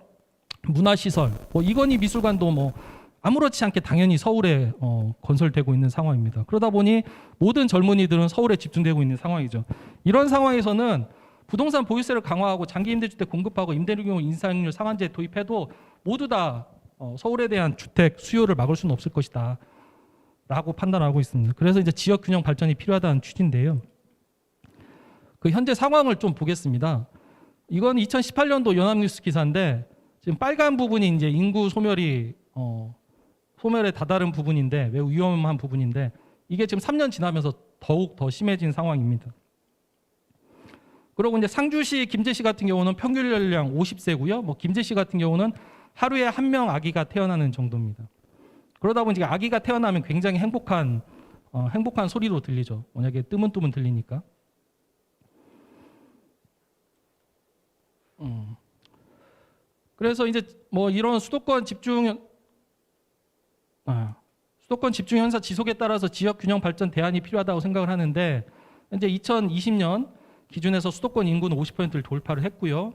문화시설, 뭐 이건희 미술관도 뭐 아무렇지 않게 당연히 서울에 건설되고 있는 상황입니다. 그러다 보니 모든 젊은이들은 서울에 집중되고 있는 상황이죠. 이런 상황에서는 부동산 보유세를 강화하고 장기 임대주택 공급하고 임대료 인상률 상한제 도입해도 모두 다 서울에 대한 주택 수요를 막을 수는 없을 것이다 라고 판단하고 있습니다. 그래서 이제 지역 균형 발전이 필요하다는 취지인데요. 그 현재 상황을 좀 보겠습니다. 이건 2018년도 연합뉴스 기사인데 지금 빨간 부분이 이제 인구 소멸에 다다른 부분인데 매우 위험한 부분인데 이게 지금 3년 지나면서 더욱 더 심해진 상황입니다. 그리고 이제 상주시, 김제시 같은 경우는 평균 연령 50세고요. 뭐 김제시 같은 경우는 하루에 한 명 아기가 태어나는 정도입니다. 그러다 보니까 아기가 태어나면 굉장히 행복한 소리로 들리죠. 만약에 뜨문뜨문 들리니까. 그래서 이제 뭐 이런 수도권 집중 현상 지속에 따라서 지역 균형 발전 대안이 필요하다고 생각을 하는데, 현재 2020년 기준에서 수도권 인구는 50%를 돌파를 했고요.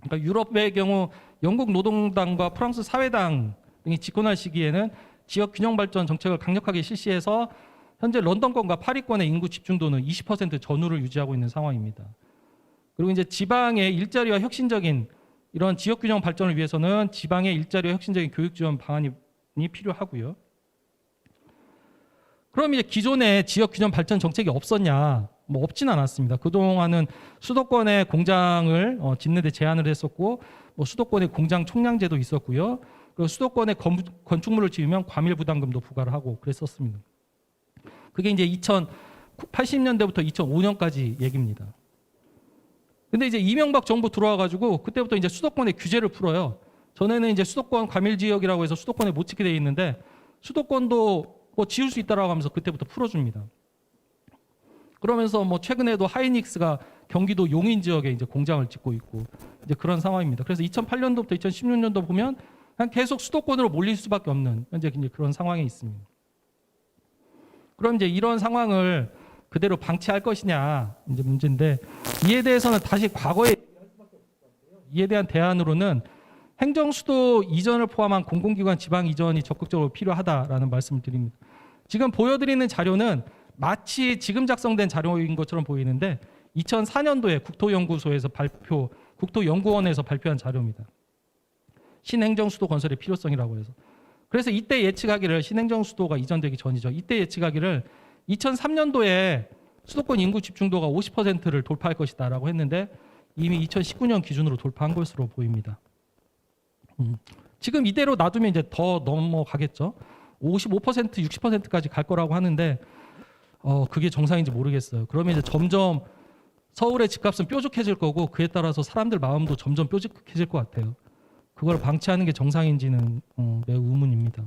그러니까 유럽의 경우 영국 노동당과 프랑스 사회당 등이 집권할 시기에는 지역 균형 발전 정책을 강력하게 실시해서 현재 런던권과 파리권의 인구 집중도는 20% 전후를 유지하고 있는 상황입니다. 그리고 이제 지방의 일자리와 혁신적인 이런 지역 균형 발전을 위해서는 지방의 일자리와 혁신적인 교육 지원 방안이 필요하고요. 그럼 이제 기존에 지역 균형 발전 정책이 없었냐? 뭐 없진 않았습니다. 그동안은 수도권에 공장을 짓는 데 제한을 했었고, 뭐 수도권에 공장 총량제도 있었고요. 그리고 수도권에 건축물을 지으면 과밀 부담금도 부과를 하고 그랬었습니다. 그게 이제 1980년대부터 2005년까지 얘기입니다. 근데 이제 이명박 정부 들어와 가지고 그때부터 이제 수도권에 규제를 풀어요. 전에는 이제 수도권 과밀 지역이라고 해서 수도권에 못 짓게 돼 있는데 수도권도 뭐 지을 수 있다라고 하면서 그때부터 풀어줍니다. 그러면서 뭐 최근에도 하이닉스가 경기도 용인 지역에 이제 공장을 짓고 있고 이제 그런 상황입니다. 그래서 2008년도부터 2016년도 보면 그냥 계속 수도권으로 몰릴 수밖에 없는 현재 이제 그런 상황에 있습니다. 그럼 이제 이런 상황을 그대로 방치할 것이냐 이제 문제인데, 이에 대해서는 다시 과거에 이에 대한 대안으로는 행정수도 이전을 포함한 공공기관 지방 이전이 적극적으로 필요하다라는 말씀을 드립니다. 지금 보여드리는 자료는 마치 지금 작성된 자료인 것처럼 보이는데 2004년도에 국토연구원에서 발표한 자료입니다. 신행정수도 건설의 필요성이라고 해서. 그래서 이때 예측하기를, 신행정수도가 이전되기 전이죠. 이때 예측하기를 2003년도에 수도권 인구 집중도가 50%를 돌파할 것이다라고 했는데 이미 2019년 기준으로 돌파한 것으로 보입니다. 지금 이대로 놔두면 이제 더 넘어가겠죠. 55%, 60%까지 갈 거라고 하는데 그게 정상인지 모르겠어요. 그러면 이제 점점 서울의 집값은 뾰족해질 거고 그에 따라서 사람들 마음도 점점 뾰족해질 것 같아요. 그걸 방치하는 게 정상인지는 매우 의문입니다.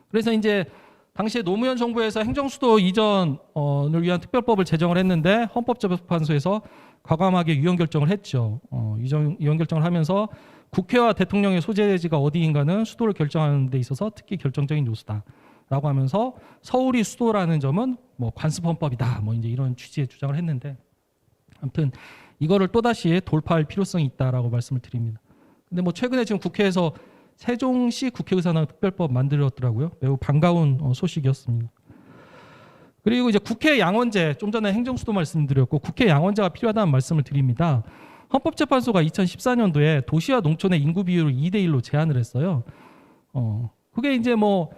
그래서 이제 당시에 노무현 정부에서 행정수도 이전을 위한 특별법을 제정을 했는데 헌법재판소에서 과감하게 유연 결정을 했죠. 유연 결정을 하면서 국회와 대통령의 소재지가 어디인가는 수도를 결정하는 데 있어서 특히 결정적인 요소다라고 하면서 서울이 수도라는 점은 뭐 관습헌법이다, 뭐 이제 이런 취지의 주장을 했는데, 아무튼 이거를 또다시 돌파할 필요성이 있다라고 말씀을 드립니다. 근데 뭐 최근에 지금 국회에서 세종시 국회의사당 특별법 만들었더라고요. 매우 반가운 소식이었습니다. 그리고 이제 국회 양원제, 좀 전에 행정수도 말씀드렸고 국회 양원제가 필요하다는 말씀을 드립니다. 헌법재판소가 2014년도에 도시와 농촌의 인구 비율을 2대1로 제한을 했어요. 그게 이제 뭐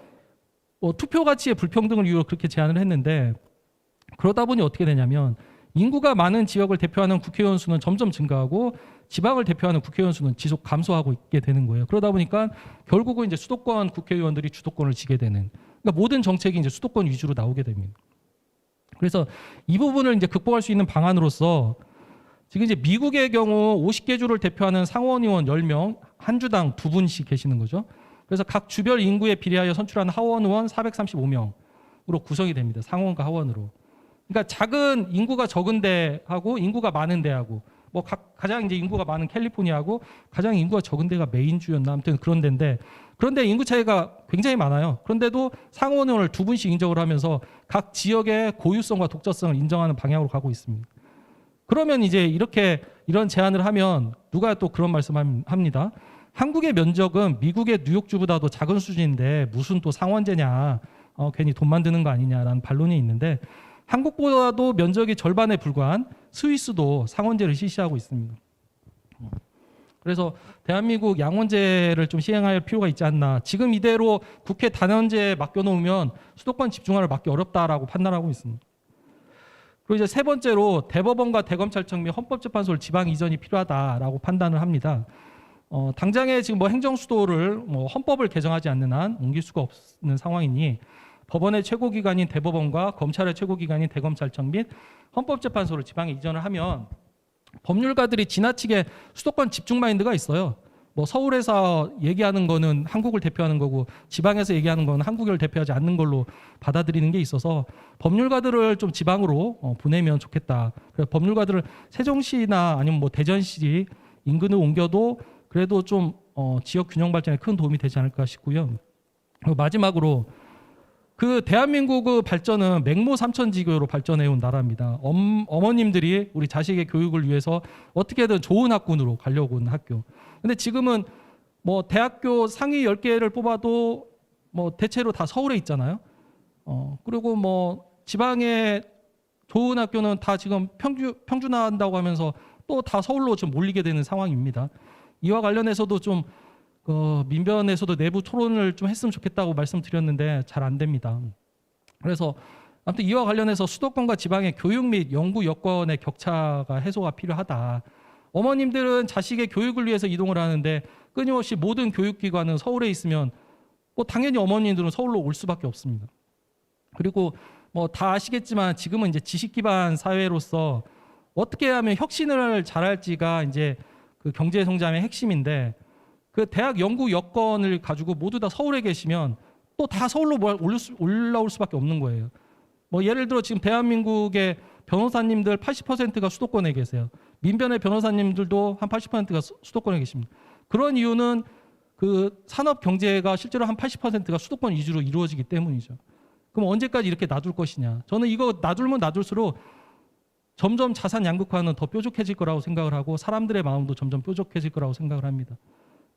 투표 가치의 불평등을 이유로 그렇게 제한을 했는데, 그러다 보니 어떻게 되냐면 인구가 많은 지역을 대표하는 국회의원 수는 점점 증가하고 지방을 대표하는 국회의원 수는 지속 감소하고 있게 되는 거예요. 그러다 보니까 결국은 이제 수도권 국회의원들이 주도권을 쥐게 되는, 그러니까 모든 정책이 이제 수도권 위주로 나오게 됩니다. 그래서 이 부분을 이제 극복할 수 있는 방안으로서 지금 이제 미국의 경우 50개 주를 대표하는 상원의원 10명, 한 주당 2분씩 계시는 거죠. 그래서 각 주별 인구에 비례하여 선출한 하원의원 435명으로 구성이 됩니다. 상원과 하원으로. 그러니까 작은 인구가 적은 데하고 인구가 많은 데하고, 뭐 가장 이제 인구가 많은 캘리포니아하고 가장 인구가 적은 데가 메인주였나, 아무튼 그런 데인데, 그런데 인구 차이가 굉장히 많아요. 그런데도 상원의원을 2분씩 인정을 하면서 각 지역의 고유성과 독자성을 인정하는 방향으로 가고 있습니다. 그러면 이제 이런 제안을 하면 누가 또 그런 말씀합니다. 한국의 면적은 미국의 뉴욕주보다도 작은 수준인데 무슨 또 상원제냐, 괜히 돈 만드는 거 아니냐라는 반론이 있는데, 한국보다도 면적이 절반에 불과한 스위스도 상원제를 실시하고 있습니다. 그래서 대한민국 양원제를 좀 시행할 필요가 있지 않나. 지금 이대로 국회 단원제에 맡겨놓으면 수도권 집중화를 막기 어렵다라고 판단하고 있습니다. 그리고 이제 세 번째로 대법원과 대검찰청 및 헌법재판소를 지방 이전이 필요하다라고 판단을 합니다. 당장에 지금 뭐 행정수도를 뭐 헌법을 개정하지 않는 한 옮길 수가 없는 상황이니 법원의 최고기관인 대법원과 검찰의 최고기관인 대검찰청 및 헌법재판소를 지방에 이전을 하면 법률가들이 지나치게 수도권 집중 마인드가 있어요. 뭐 서울에서 얘기하는 거는 한국을 대표하는 거고 지방에서 얘기하는 건 한국을 대표하지 않는 걸로 받아들이는 게 있어서 법률가들을 좀 지방으로 보내면 좋겠다. 그래서 법률가들을 세종시나 아니면 뭐 대전시 인근을 옮겨도 그래도 좀 지역 균형 발전에 큰 도움이 되지 않을까 싶고요. 그리고 마지막으로 그 대한민국의 발전은 맹모 삼천지교로 발전해온 나라입니다. 어머님들이 우리 자식의 교육을 위해서 어떻게든 좋은 학군으로 가려고 하는 학교. 근데 지금은 뭐 대학교 상위 10개를 뽑아도 뭐 대체로 다 서울에 있잖아요. 그리고 뭐 지방에 좋은 학교는 다 지금 평준화한다고 하면서 또 다 서울로 좀 몰리게 되는 상황입니다. 이와 관련해서도 좀 민변에서도 내부 토론을 좀 했으면 좋겠다고 말씀드렸는데 잘 안 됩니다. 그래서 아무튼 이와 관련해서 수도권과 지방의 교육 및 연구 여건의 격차가 해소가 필요하다. 어머님들은 자식의 교육을 위해서 이동을 하는데 끊임없이 모든 교육기관은 서울에 있으면 뭐 당연히 어머님들은 서울로 올 수밖에 없습니다. 그리고 뭐 다 아시겠지만 지금은 이제 지식 기반 사회로서 어떻게 하면 혁신을 잘할지가 이제 그 경제 성장의 핵심인데, 그 대학 연구 여건을 가지고 모두 다 서울에 계시면 또 다 서울로 올라올 수밖에 없는 거예요. 뭐 예를 들어 지금 대한민국의 변호사님들 80%가 수도권에 계세요. 민변의 변호사님들도 한 80%가 수도권에 계십니다. 그런 이유는 그 산업 경제가 실제로 한 80%가 수도권 위주로 이루어지기 때문이죠. 그럼 언제까지 이렇게 놔둘 것이냐? 저는 이거 놔두면 놔둘수록 점점 자산 양극화는 더 뾰족해질 거라고 생각을 하고 사람들의 마음도 점점 뾰족해질 거라고 생각을 합니다.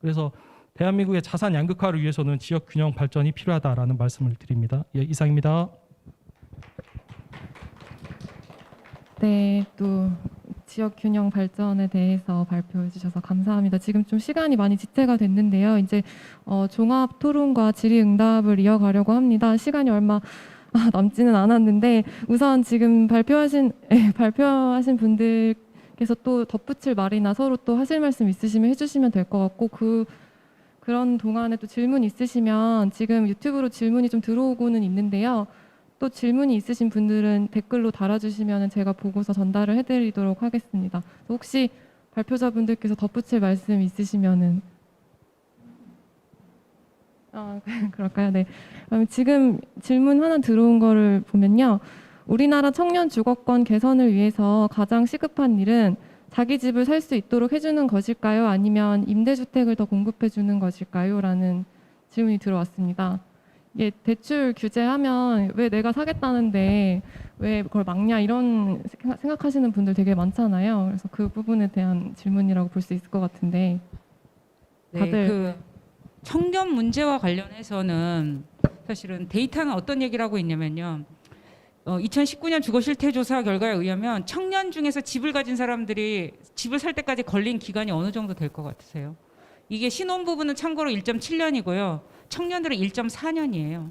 그래서 대한민국의 자산 양극화를 위해서는 지역 균형 발전이 필요하다라는 말씀을 드립니다. 예, 이상입니다. 네, 또 지역 균형 발전에 대해서 발표해 주셔서 감사합니다. 지금 좀 시간이 많이 지체가 됐는데요. 이제 종합 토론과 질의응답을 이어가려고 합니다. 시간이 얼마 남지는 않았는데 우선 지금 발표하신 분들께서 또 덧붙일 말이나 서로 또 하실 말씀 있으시면 해주시면 될 것 같고 그런 동안에 또 질문 있으시면 지금 유튜브로 질문이 좀 들어오고는 있는데요. 또 질문이 있으신 분들은 댓글로 달아주시면 제가 보고서 전달을 해드리도록 하겠습니다. 혹시 발표자분들께서 덧붙일 말씀 있으시면은 그럴까요? 네. 그럼 지금 질문 하나 들어온 거를 보면요. 우리나라 청년 주거권 개선을 위해서 가장 시급한 일은 자기 집을 살 수 있도록 해주는 것일까요? 아니면 임대주택을 더 공급해 주는 것일까요? 라는 질문이 들어왔습니다. 이게 대출 규제하면 왜 내가 사겠다는데 왜 그걸 막냐 이런 생각하시는 분들 되게 많잖아요. 그래서 그 부분에 대한 질문이라고 볼 수 있을 것 같은데 다들 네, 그 청년 문제와 관련해서는 사실은 데이터는 어떤 얘기를 하고 있냐면요. 2019년 주거 실태 조사 결과에 의하면 청년 중에서 집을 가진 사람들이 집을 살 때까지 걸린 기간이 어느 정도 될 것 같으세요? 이게 신혼부부는 참고로 1.7년이고요. 청년들은 1.4년이에요.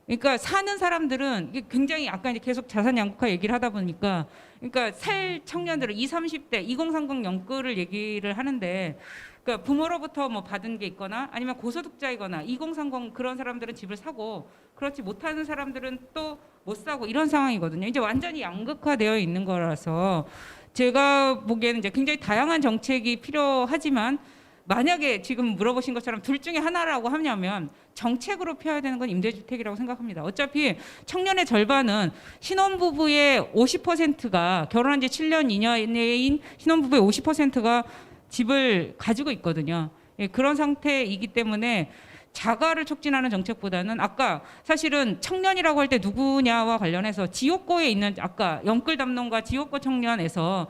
그러니까 사는 사람들은 이게 굉장히 아까 이제 계속 자산 양극화 얘기를 하다 보니까 그러니까 살 청년들은 20, 30대 2030 연끌을 얘기를 하는데 그러니까 부모로부터 뭐 받은 게 있거나 아니면 고소득자이거나 2030 그런 사람들은 집을 사고 그렇지 못하는 사람들은 또 못 사고 이런 상황이거든요. 이제 완전히 양극화되어 있는 거라서 제가 보기에는 이제 굉장히 다양한 정책이 필요하지만 만약에 지금 물어보신 것처럼 둘 중에 하나라고 하냐면 정책으로 펴야 되는 건 임대주택이라고 생각합니다. 어차피 청년의 절반은 신혼부부의 50%가 결혼한 지 7년 이내인 신혼부부의 50%가 집을 가지고 있거든요. 예, 그런 상태이기 때문에 자가를 촉진하는 정책보다는 아까 사실은 청년이라고 할 때 누구냐와 관련해서 지역구에 있는 아까 영끌담론과 지역구 청년에서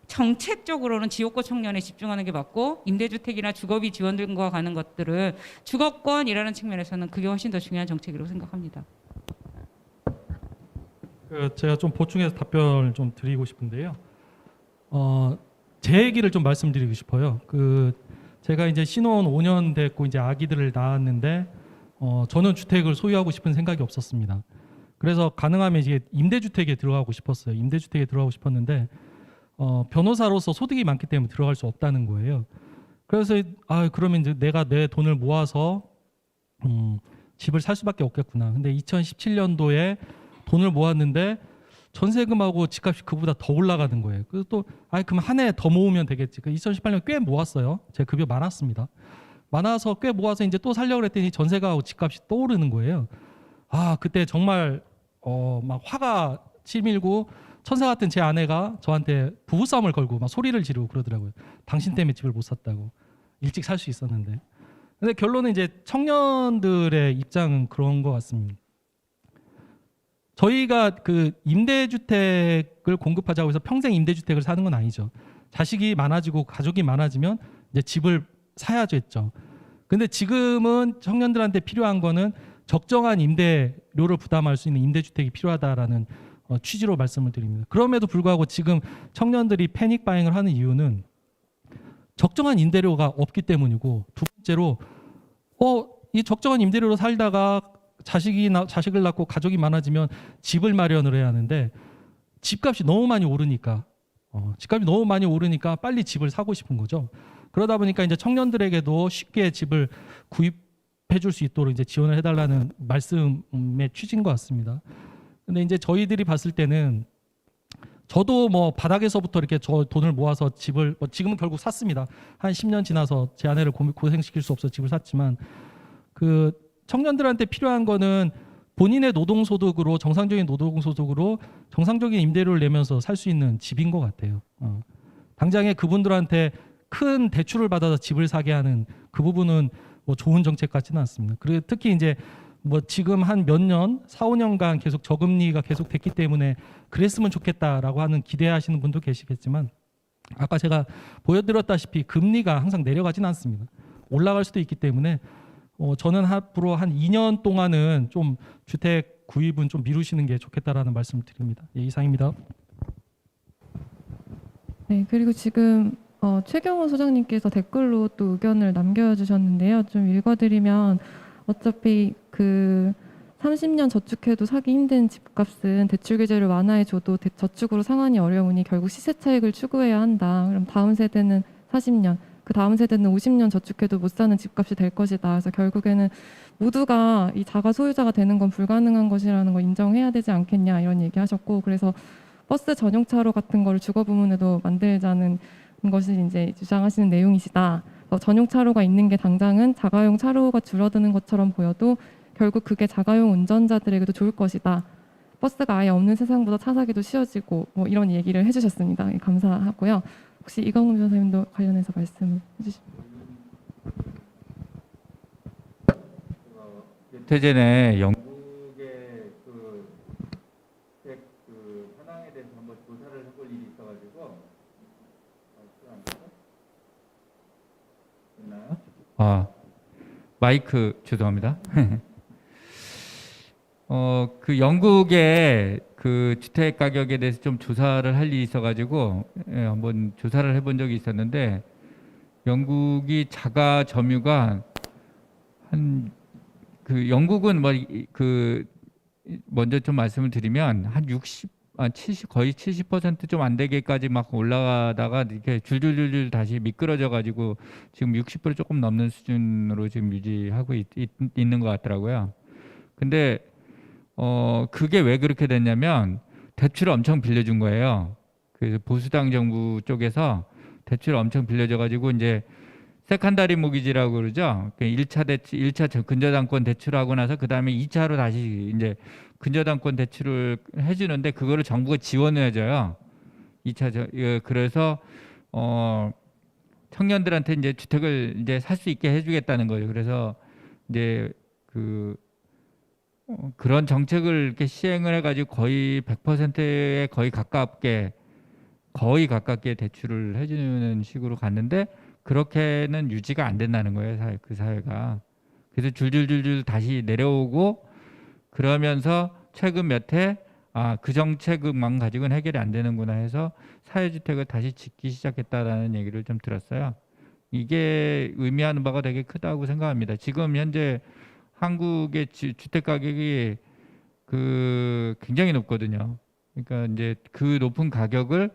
정책적으로는 지역구 청년에 집중하는 게 맞고 임대주택이나 주거비 지원 등과 가는 것들은 주거권이라는 측면에서는 그게 훨씬 더 중요한 정책이라고 생각합니다. 제가 좀 보충해서 답변을 좀 드리고 싶은데요. 제 얘기를 좀 말씀드리고 싶어요. 제가 이제 신혼 5년 됐고 이제 아기들을 낳았는데 저는 주택을 소유하고 싶은 생각이 없었습니다. 그래서 가능하면 이제 임대주택에 들어가고 싶었어요. 임대주택에 들어가고 싶었는데 변호사로서 소득이 많기 때문에 들어갈 수 없다는 거예요. 그래서 그러면 이제 내가 내 돈을 모아서 집을 살 수밖에 없겠구나. 근데 2017년도에 돈을 모았는데 전세금하고 집값이 그보다 더 올라가는 거예요. 그래서 또 그럼 한 해 더 모으면 되겠지. 2018년 꽤 모았어요. 제 급여 많았습니다. 많아서 꽤 모아서 이제 또 살려고 했더니 전세가하고 집값이 또 오르는 거예요. 그때 정말 막 화가 치밀고 천사 같은 제 아내가 저한테 부부싸움을 걸고 막 소리를 지르고 그러더라고요. 당신 때문에 집을 못 샀다고. 일찍 살 수 있었는데. 근데 결론은 이제 청년들의 입장은 그런 것 같습니다. 저희가 그 임대주택을 공급하자고 해서 평생 임대주택을 사는 건 아니죠. 자식이 많아지고 가족이 많아지면 이제 집을 사야죠 했죠. 근데 지금은 청년들한테 필요한 거는 적정한 임대료를 부담할 수 있는 임대주택이 필요하다라는 취지로 말씀을 드립니다. 그럼에도 불구하고 지금 청년들이 패닉 바잉을 하는 이유는 적정한 임대료가 없기 때문이고 두 번째로 이 적정한 임대료로 살다가 자식을 낳고 가족이 많아지면 집을 마련을 해야 하는데 집값이 너무 많이 오르니까 빨리 집을 사고 싶은 거죠. 그러다 보니까 이제 청년들에게도 쉽게 집을 구입해 줄 수 있도록 이제 지원을 해달라는 말씀의 취지인 것 같습니다. 근데 이제 저희들이 봤을 때는 저도 뭐 바닥에서부터 이렇게 저 돈을 모아서 집을 지금은 결국 샀습니다. 한 10년 지나서 제 아내를 고생시킬 수 없어서 집을 샀지만 청년들한테 필요한 거는 본인의 노동소득으로 정상적인 노동소득으로 정상적인 임대료를 내면서 살 수 있는 집인 것 같아요. 당장에 그분들한테 큰 대출을 받아서 집을 사게 하는 그 부분은 뭐 좋은 정책 같지는 않습니다. 그리고 특히 이제 뭐 지금 한 몇 년, 4, 5년간 계속 저금리가 계속 됐기 때문에 그랬으면 좋겠다라고 하는 기대하시는 분도 계시겠지만 아까 제가 보여드렸다시피 금리가 항상 내려가진 않습니다. 올라갈 수도 있기 때문에 저는 앞으로 한 2년 동안은 좀 주택 구입은 좀 미루시는 게 좋겠다라는 말씀을 드립니다. 예, 이상입니다. 네, 그리고 지금 최경호 소장님께서 댓글로 또 의견을 남겨주셨는데요. 좀 읽어드리면 어차피 그 30년 저축해도 사기 힘든 집값은 대출 규제를 완화해줘도 저축으로 상환이 어려우니 결국 시세 차익을 추구해야 한다. 그럼 다음 세대는 40년, 그 다음 세대는 50년 저축해도 못 사는 집값이 될 것이다. 그래서 결국에는 모두가 이 자가 소유자가 되는 건 불가능한 것이라는 걸 인정해야 되지 않겠냐 이런 얘기하셨고, 그래서 버스 전용차로 같은 거를 주거 부문에도 만들자는 것이 이제 주장하시는 내용이시다. 전용차로가 있는 게 당장은 자가용 차로가 줄어드는 것처럼 보여도 결국 그게 자가용 운전자들에게도 좋을 것이다. 버스가 아예 없는 세상보다 차 사기도 쉬워지고 뭐 이런 얘기를 해주셨습니다. 감사하고요. 혹시 이광훈 변호사님도 관련해서 말씀을 해주시면. 며칠 전에 영국의 그 현황에 대해서 한번 조사를 해볼 일이 있어가지고 있나요? 마이크 죄송합니다. 그 영국의 그 주택 가격에 대해서 좀 조사를 할 일이 있어가지고 한번 조사를 해본 적이 있었는데 영국이 자가 점유가 한 그 영국은 뭐 그 먼저 좀 말씀을 드리면 한 70 거의 70% 좀 안 되게까지 막 올라가다가 이렇게 줄줄줄줄 다시 미끄러져 가지고 지금 60% 조금 넘는 수준으로 지금 유지하고 있는 것 같더라고요. 근데 그게 왜 그렇게 됐냐면 대출을 엄청 빌려준 거예요. 그래서 보수당 정부 쪽에서 대출을 엄청 빌려줘 가지고 이제 세컨다리 모기지라고 그러죠. 1차 근저당권 대출하고 나서 그다음에 2차로 다시 이제 근저당권 대출을 해주는데 그거를 정부가 지원을 해줘요. 2차 그래서 청년들한테 이제 주택을 이제 살 수 있게 해주겠다는 거죠. 그래서 이제 그런 정책을 이렇게 시행을 해가지고 거의 100%에 거의 가깝게 대출을 해주는 식으로 갔는데 그렇게는 유지가 안 된다는 거예요, 그 사회가. 그래서 줄줄줄줄 다시 내려오고 그러면서 최근 몇 해 그 정책만 가지고는 해결이 안 되는구나 해서 사회주택을 다시 짓기 시작했다라는 얘기를 좀 들었어요. 이게 의미하는 바가 되게 크다고 생각합니다. 지금 현재 한국의 주택 가격이 굉장히 높거든요. 그러니까 이제 그 높은 가격을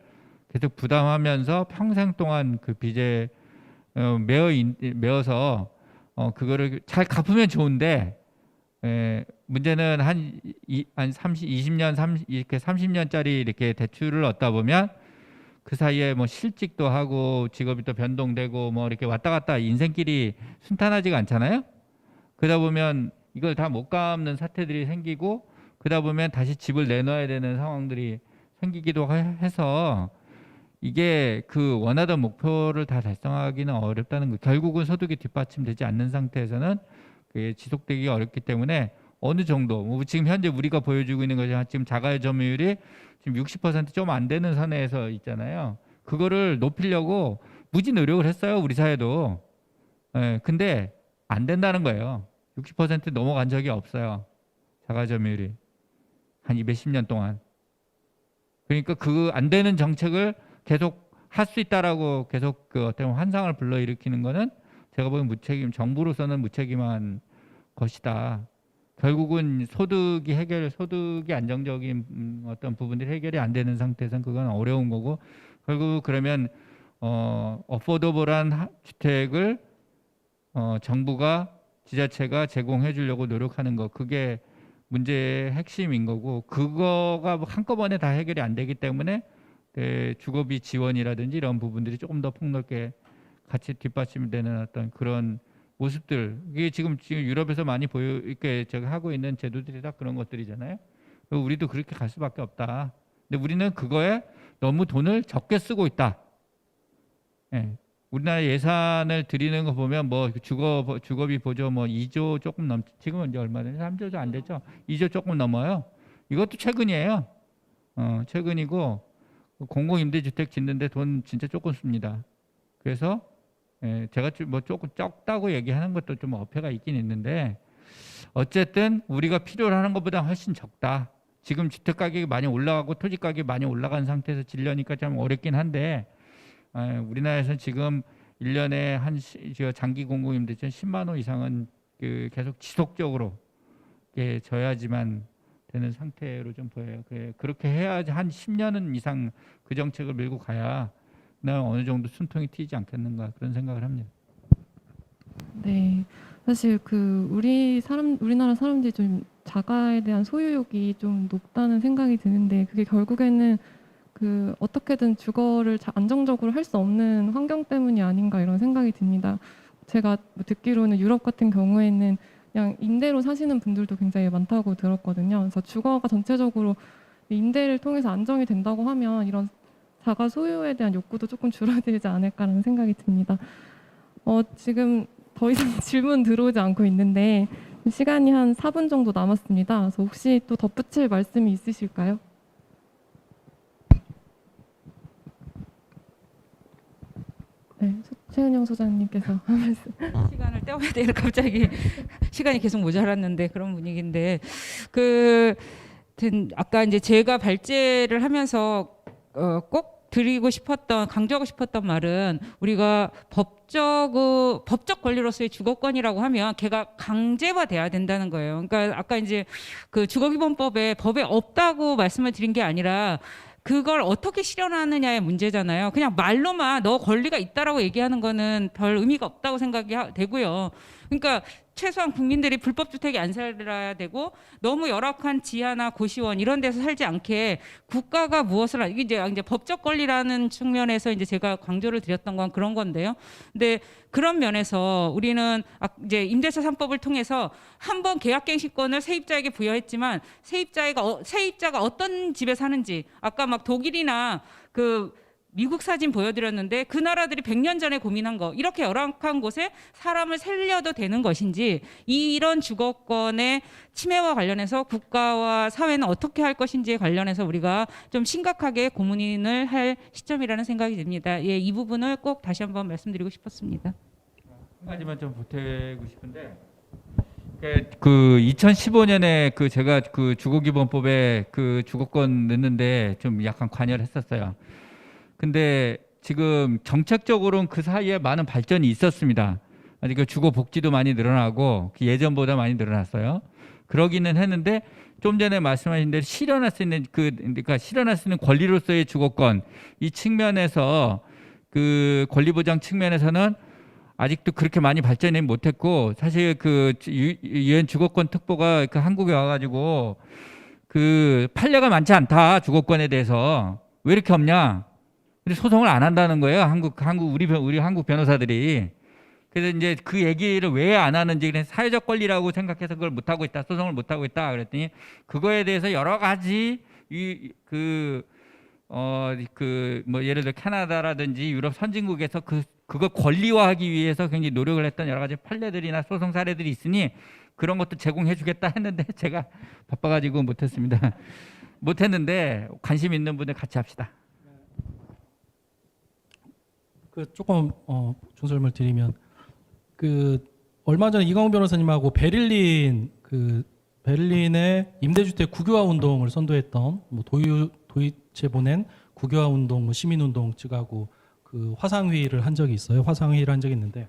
계속 부담하면서 평생 동안 그 빚에 매어서 그거를 잘 갚으면 좋은데 문제는 한 20년, 이렇게 30년짜리 이렇게 대출을 얻다 보면 그 사이에 뭐 실직도 하고 직업이 또 변동되고 뭐 이렇게 왔다 갔다 인생길이 순탄하지가 않잖아요. 그러다 보면 이걸 다 못 갚는 사태들이 생기고 그러다 보면 다시 집을 내놔야 되는 상황들이 생기기도 해서 이게 그 원하던 목표를 다 달성하기는 어렵다는 거. 결국은 소득이 뒷받침되지 않는 상태에서는 그게 지속되기 어렵기 때문에 어느 정도 뭐 지금 현재 우리가 보여주고 있는 것이 지금 자가 점유율이 지금 60% 좀 안 되는 선에서 있잖아요. 그거를 높이려고 무지 노력을 했어요, 우리 사회도. 근데 안 된다는 거예요. 60% 넘어간 적이 없어요, 자가 점유율이 한 210년 동안. 그러니까 그 안 되는 정책을 계속 할 수 있다라고 계속 그 어떤 환상을 불러일으키는 거는 제가 보기엔 정부로서는 무책임한 것이다. 결국은 소득이 안정적인 어떤 부분들이 해결이 안 되는 상태에서는 그건 어려운 거고 결국 그러면 어포더블한 주택을 정부가 지자체가 제공해 주려고 노력하는 거 그게 문제의 핵심인 거고 그거가 한꺼번에 다 해결이 안 되기 때문에 주거비 지원이라든지 이런 부분들이 조금 더 폭넓게 같이 뒷받침되는 어떤 그런 모습들 이게 지금 유럽에서 많이 이렇게 하고 있는 제도들이 다 그런 것들이잖아요. 우리도 그렇게 갈 수밖에 없다. 근데 우리는 그거에 너무 돈을 적게 쓰고 있다. 우리나라 예산을 드리는 거 보면 뭐 주거비 보조 뭐 2조 조금 지금은 이제 얼마 되죠? 3조도 안 되죠. 2조 조금 넘어요. 이것도 최근이에요. 최근이고 공공임대주택 짓는데 돈 진짜 조금 씁니다. 그래서 제가 뭐 조금 적다고 얘기하는 것도 좀 어폐가 있긴 있는데 어쨌든 우리가 필요로 하는 것보다 훨씬 적다. 지금 주택 가격이 많이 올라가고 토지 가격이 많이 올라간 상태에서 지려니까 좀 어렵긴 한데 우리나라에서는 지금 1년에 장기 공공임대차 10만 원 이상은 계속 지속적으로 져야지만 되는 상태로 좀 보여요. 그렇게 해야지 한 10년은 이상 그 정책을 밀고 가야 어느 정도 숨통이 트이지 않겠는가 그런 생각을 합니다. 네, 사실 우리나라 사람들이 좀 자가에 대한 소유욕이 좀 높다는 생각이 드는데 그게 결국에는 어떻게든 주거를 안정적으로 할 수 없는 환경 때문이 아닌가 이런 생각이 듭니다. 제가 듣기로는 유럽 같은 경우에는 그냥 임대로 사시는 분들도 굉장히 많다고 들었거든요. 그래서 주거가 전체적으로 임대를 통해서 안정이 된다고 하면 이런 자가 소유에 대한 욕구도 조금 줄어들지 않을까라는 생각이 듭니다. 지금 더 이상 질문 들어오지 않고 있는데 시간이 한 4분 정도 남았습니다. 그래서 혹시 또 덧붙일 말씀이 있으실까요? 네, 최은영 소장님께서 한 말씀. 시간을 때워야 되는 갑자기 시간이 계속 모자랐는데 그런 분위기인데 아까 이제 제가 발제를 하면서 꼭 드리고 싶었던 강조하고 싶었던 말은 우리가 법적 권리로서의 주거권이라고 하면 걔가 강제화돼야 된다는 거예요. 그러니까 아까 이제 주거기본법에 법에 없다고 말씀을 드린 게 아니라 그걸 어떻게 실현하느냐의 문제잖아요. 그냥 말로만 너 권리가 있다라고 얘기하는 거는 별 의미가 없다고 생각이 되고요. 그러니까 최소한 국민들이 불법 주택에 안 살아야 되고 너무 열악한 지하나 고시원 이런 데서 살지 않게 국가가 무엇을 이게 이제 법적 권리라는 측면에서 이제 제가 강조를 드렸던 건 그런 건데요. 근데 그런 면에서 우리는 이제 임대차 3법을 통해서 한 번 계약갱신권을 세입자에게 부여했지만 세입자가 어떤 집에 사는지 아까 막 독일이나 미국 사진 보여드렸는데 그 나라들이 100년 전에 고민한 거 이렇게 열악한 곳에 사람을 살려도 되는 것인지 이런 주거권의 침해와 관련해서 국가와 사회는 어떻게 할 것인지에 관련해서 우리가 좀 심각하게 고민을 할 시점이라는 생각이 듭니다. 이 부분을 꼭 다시 한번 말씀드리고 싶었습니다. 한 가지만 좀 보태고 싶은데 2015년에 제가 주거기본법에 주거권 넣는데 좀 약간 관여를 했었어요. 근데 지금 정책적으로는 그 사이에 많은 발전이 있었습니다. 아직 주거 복지도 많이 늘어나고 예전보다 많이 늘어났어요. 그러기는 했는데 좀 전에 말씀하신 대로 실현할 수 있는 그러니까 실현할 수 있는 권리로서의 주거권 이 측면에서 권리 보장 측면에서는 아직도 그렇게 많이 발전이 못했고 사실 유엔 주거권 특보가 한국에 와가지고 판례가 많지 않다 주거권에 대해서 왜 이렇게 없냐? 근데 소송을 안 한다는 거예요. 우리 한국 변호사들이. 그래서 이제 그 얘기를 왜 안 하는지 그냥 사회적 권리라고 생각해서 그걸 못 하고 있다. 소송을 못 하고 있다. 그랬더니 그거에 대해서 여러 가지 뭐 예를 들어 캐나다라든지 유럽 선진국에서 그걸 권리화하기 위해서 굉장히 노력을 했던 여러 가지 판례들이나 소송 사례들이 있으니 그런 것도 제공해 주겠다 했는데 제가 바빠가지고 못했습니다. 못했는데 관심 있는 분들 같이 합시다. 조금 중설을 드리면 얼마 전에 이광훈 변호사님하고 베를린의 임대주택 국유화 운동을 선도했던 도이체 보낸 국유화 운동 시민 운동 측하고 화상회의를 한 적이 있어요. 화상회의를 한 적이 있는데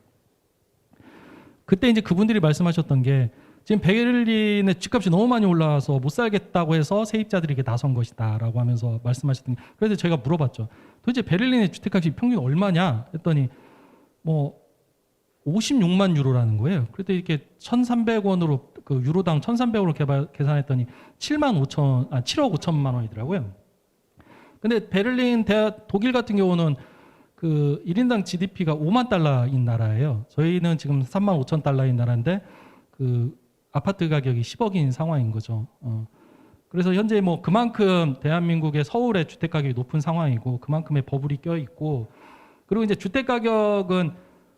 그때 이제 그분들이 말씀하셨던 게 지금 베를린의 집값이 너무 많이 올라와서 못 살겠다고 해서 세입자들이 이렇게 나선 것이다라고 하면서 말씀하셨던 게 그래서 제가 물어봤죠. 도대체 베를린의 주택가격이 평균 얼마냐 했더니 뭐 56만 유로라는 거예요. 그랬더니 이렇게 1,300원으로 유로당 1,300원으로 계산했더니 7억 5천만 원이더라고요. 근데 독일 같은 경우는 1인당 GDP가 5만 달러인 나라예요. 저희는 지금 3만 5천 달러인 나라인데 아파트 가격이 10억인 상황인 거죠. 그래서 현재 뭐 그만큼 대한민국의 서울의 주택 가격이 높은 상황이고 그만큼의 버블이 껴 있고 그리고 이제 주택 가격은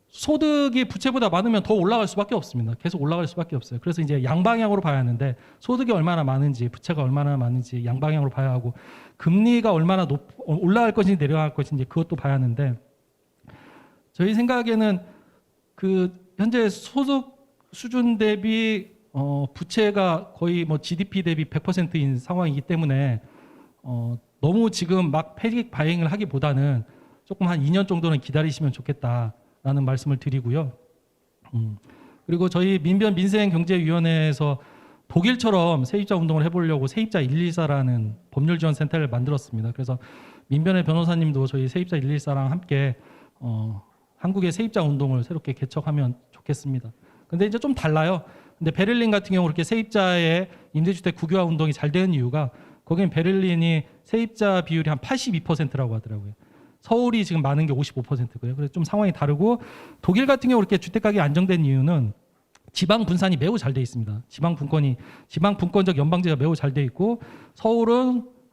소득이 부채보다 많으면 더 올라갈 수밖에 없습니다. 계속 올라갈 수밖에 없어요. 그래서 이제 양방향으로 봐야 하는데 소득이 얼마나 많은지 부채가 얼마나 많은지 양방향으로 봐야 하고 금리가 얼마나 올라갈 것인지 내려갈 것인지 그것도 봐야 하는데 저희 생각에는 그 현재 소득 수준 대비 부채가 거의 뭐 GDP 대비 100%인 상황이기 때문에 너무 지금 막 패닉 바잉을 하기보다는 조금 한 2년 정도는 기다리시면 좋겠다라는 말씀을 드리고요. 그리고 저희 민변민생경제위원회에서 독일처럼 세입자 운동을 해보려고 세입자 114라는 법률 지원 센터를 만들었습니다. 그래서 민변의 변호사님도 저희 세입자 114랑 함께 한국의 세입자 운동을 새롭게 개척하면 좋겠습니다. 근데 이제 좀 달라요. 근데 베를린 같은 경우 그렇게 세입자의 임대주택 국유화 운동이 잘 되는 이유가 거긴 베를린이 세입자 비율이 한 82%라고 하더라고요. 서울이 지금 많은 게 55%고요. 그래서 좀 상황이 다르고 독일 같은 경우 이렇게 주택 가격이 안정된 이유는 지방 분산이 매우 잘 돼 있습니다. 지방 분권적 연방제가 매우 잘 돼 있고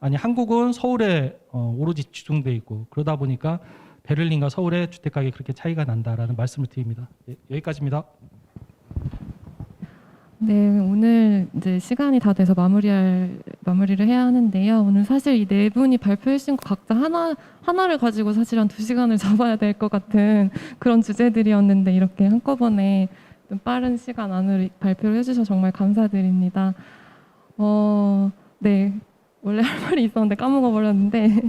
한국은 서울에 오로지 집중돼 있고 그러다 보니까 베를린과 서울의 주택 가격이 그렇게 차이가 난다라는 말씀을 드립니다. 네, 여기까지입니다. 네, 오늘 이제 시간이 다 돼서 마무리를 해야 하는데요. 오늘 사실 이 네 분이 발표해 주신 거 각자 하나를 가지고 사실 한 2시간을 잡아야 될 것 같은 그런 주제들이었는데 이렇게 한꺼번에 좀 빠른 시간 안으로 발표를 해주셔서 정말 감사드립니다. 네, 원래 할 말이 있었는데 까먹어 버렸는데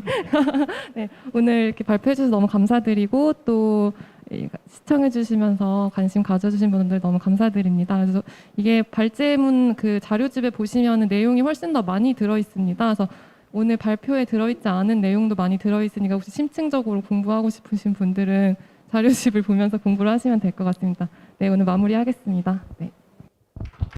네, 오늘 이렇게 발표해 주셔서 너무 감사드리고 또 시청해 주시면서 관심 가져주신 분들 너무 감사드립니다. 그래서 이게 발제문 그 자료집에 보시면은 내용이 훨씬 더 많이 들어 있습니다. 그래서 오늘 발표에 들어 있지 않은 내용도 많이 들어 있으니까 혹시 심층적으로 공부하고 싶으신 분들은 자료집을 보면서 공부를 하시면 될 것 같습니다. 네, 오늘 마무리하겠습니다. 네.